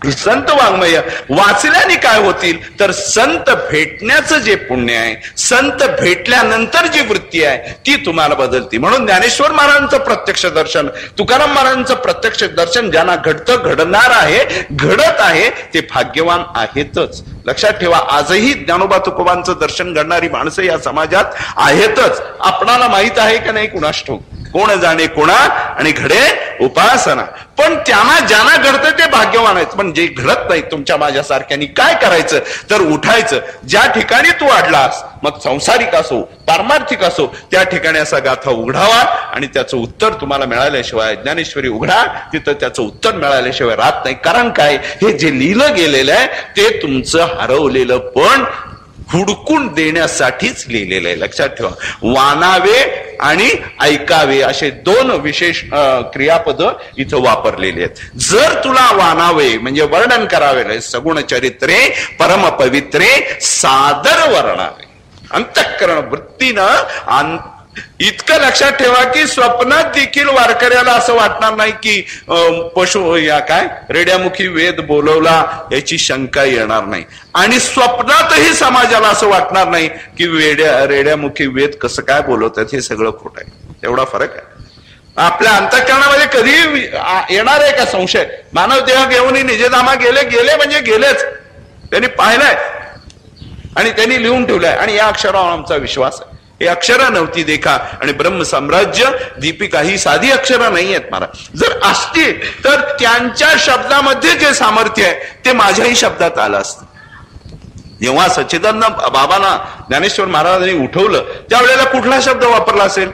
संत वाङ्मय वाचल्याने काय होतील तर संत भेटण्याचं जे पुण्य आहे, संत भेटल्यानंतर जी वृत्ती आहे ती तुम्हाला बदलती. म्हणून ज्ञानेश्वर महाराजांचं प्रत्यक्ष दर्शन, तुकाराम महाराजांचं प्रत्यक्ष दर्शन ज्यांना घडतं, घडणार आहे, घडत आहे ते भाग्यवान आहेतच. लक्षात ठेवा, आजही ज्ञानोबा तुकोबांचं दर्शन घडणारी माणसं या समाजात आहेतच. आपणाला माहित आहे का नाही कुणास ठाऊक, कोण जाणे कोणा आणि घडे उपासना. पण त्यांना ज्यांना घडतं ते भाग्यवान आहेत. पण जे घडत नाही तुमच्या माझ्यासारख्यांनी काय करायचं तर उठायचं. ज्या ठिकाणी तू अडलास, मग संसारिक असो पारमार्थिक असो, त्या ठिकाणी असा गाथा उघडावा आणि त्याचं उत्तर तुम्हाला मिळाल्याशिवाय, ज्ञानेश्वरी उघडा तिथं त्याचं उत्तर मिळाल्याशिवाय राहत नाही. कारण काय, हे जे लिहिलं गेलेलं आहे ते तुमचं हरवलेलं पण हुडकून देण्यासाठीच लिहिलेलं आहे. लक्षात ठेवा, वानावे आणि ऐकावे असे दोन विशेष क्रियापद इथं वापरलेले आहेत. जर तुला वानावे म्हणजे वर्णन करावे, सगुण चरित्रे परम पवित्रे सादर वर्णावे, अंतःकरण वृत्तीनं इतकं लक्षात ठेवा की स्वप्नात देखील वारकऱ्याला असं वाटणार नाही की पशु या काय रेड्यामुखी वेद बोलवला याची शंका येणार नाही. आणि स्वप्नातही समाजाला असं वाटणार नाही की रेड्यामुखी वेद कसं काय बोलवतात, हे सगळं खोट आहे. एवढा फरक आहे. आपल्या अंतःकरणामध्ये कधी येणार आहे का संशय? मानव देह घेऊन निजधामा गेले म्हणजे गेलेच. त्यांनी पाहिलंय आणि त्यांनी लिहून ठेवलंय आणि या अक्षरावर आमचा विश्वास आहे. हे अक्षरं नव्हती देखा आणि ब्रह्म साम्राज्य दीपिका ही साधी अक्षरं नाही आहेत महाराज. जर असतील तर त्यांच्या शब्दामध्ये जे सामर्थ्य आहे ते माझ्याही शब्दात आलं असतं. जेव्हा सच्चिदानंद बाबांना ज्ञानेश्वर महाराजांनी उठवलं त्यावेळेला कुठला शब्द वापरला असेल?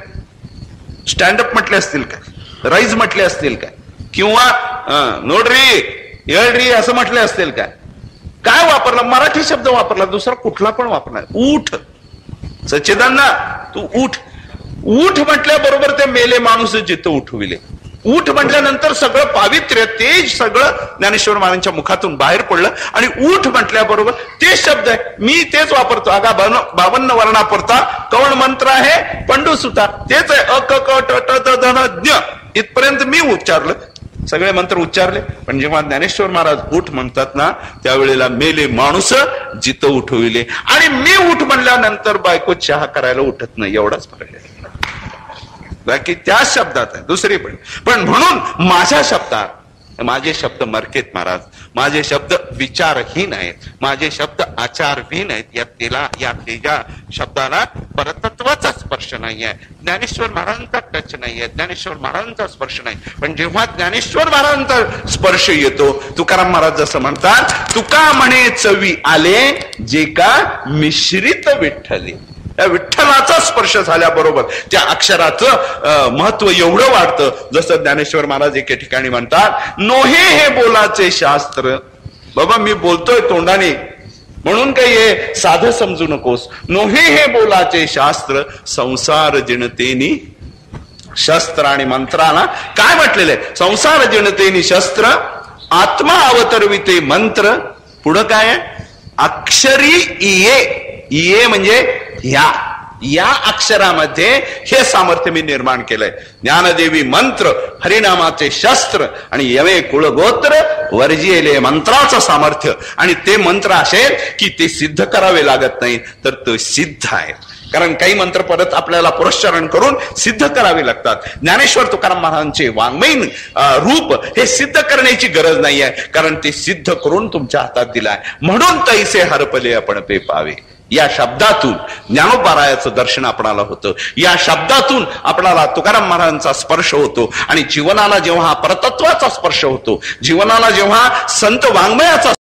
स्टँडअप म्हटले असतील काय, राईज म्हटले असतील काय, किंवा नोडरी येळरी असं म्हटले असतील काय? काय वापरला? मराठी शब्द वापरला, दुसरा कुठला पण वापरला. उठ सच्चिदानंद, तू उठ. उठ म्हटल्याबरोबर ते मेले माणूस जिथं उठविले. उठ म्हटल्यानंतर सगळं पावित्र्य तेज सगळं ज्ञानेश्वर महाराजांच्या मुखातून बाहेर पडलं. आणि उठ म्हटल्याबरोबर ते शब्द आहे, मी तेच वापरतो. अगा 52 वर्णापुरता कवण मंत्र आहे पंडू सुता, तेच आहे. अ क क ट ट द ध ज्ञ इथपर्यंत मी उच्चारलं, सगळे मंत्र उच्चारले. पण जेव्हा ज्ञानेश्वर महाराज उठ म्हणतात ना त्यावेळेला मेले माणूस जिथं उठविले. आणि मी उठ म्हणल्यानंतर बायको चहा करायला उठत नाही, एवढाच फरक आहे. बाकी त्या शब्दात आहे, दुसरी पण म्हणून माझ्या शब्दात, माझे शब्द मरकेत महाराज, माझे शब्द विचारहीन आहेत, माझे शब्द आचारहीन आहेत. या तेजा शब्दाला परतत्वाचा स्पर्श नाही आहे, ज्ञानेश्वर महाराजांचा टच नाही आहे, ज्ञानेश्वर महाराजांचा स्पर्श नाही. पण जेव्हा ज्ञानेश्वर महाराजांचा स्पर्श येतो, तुकाराम महाराज जसं म्हणतात, तुका म्हणे चवी आले जे का मिश्रित विठ्ठले. त्या विठ्ठलाचा स्पर्श झाल्याबरोबर त्या अक्षराचं महत्व एवढं वाढतं. जसं ज्ञानेश्वर महाराज एके ठिकाणी म्हणतात, नोहे हे बोलाचे शास्त्र. बाबा मी बोलतोय तोंडाने म्हणून काही हे साधं समजू नकोस. नोहे हे बोलाचे शास्त्र संसार जिणतेनी शस्त्र. आणि मंत्राला काय म्हटलेलं आहे? संसार जिणतेनी शस्त्र आत्मा अवतरविते मंत्र. पुढं काय आहे? अक्षरी इये म्हणजे या अक्षरामध्ये हे सामर्थ्य मी निर्माण केलंय. ज्ञानदेवी मंत्र, हरिनामाचे शस्त्र आणि यवे कुळगोत्र वर्जिले मंत्राचं सामर्थ्य. आणि ते मंत्र असेल की ते सिद्ध करावे लागत नाही, तर ते सिद्ध आहे. कारण काही मंत्र परत आपल्याला पुरस्चरण करून सिद्ध करावे लागतात. ज्ञानेश्वर तुकाराम महाराजांचे वाङ्मयीन रूप हे सिद्ध करण्याची गरज नाही आहे, कारण ते सिद्ध करून तुमच्या हातात दिलाय. म्हणून तैसे हरपले आपण पे पावे. या शब्दातून ज्ञानोबारायाचं दर्शन आपणाला होतं. या शब्दातून आपणाला तुकाराम महाराजांचा स्पर्श होतो. आणि जीवनाला जेव्हा परतत्वाचा स्पर्श होतो, जीवनाला जेव्हा संत वाङ्मयाचा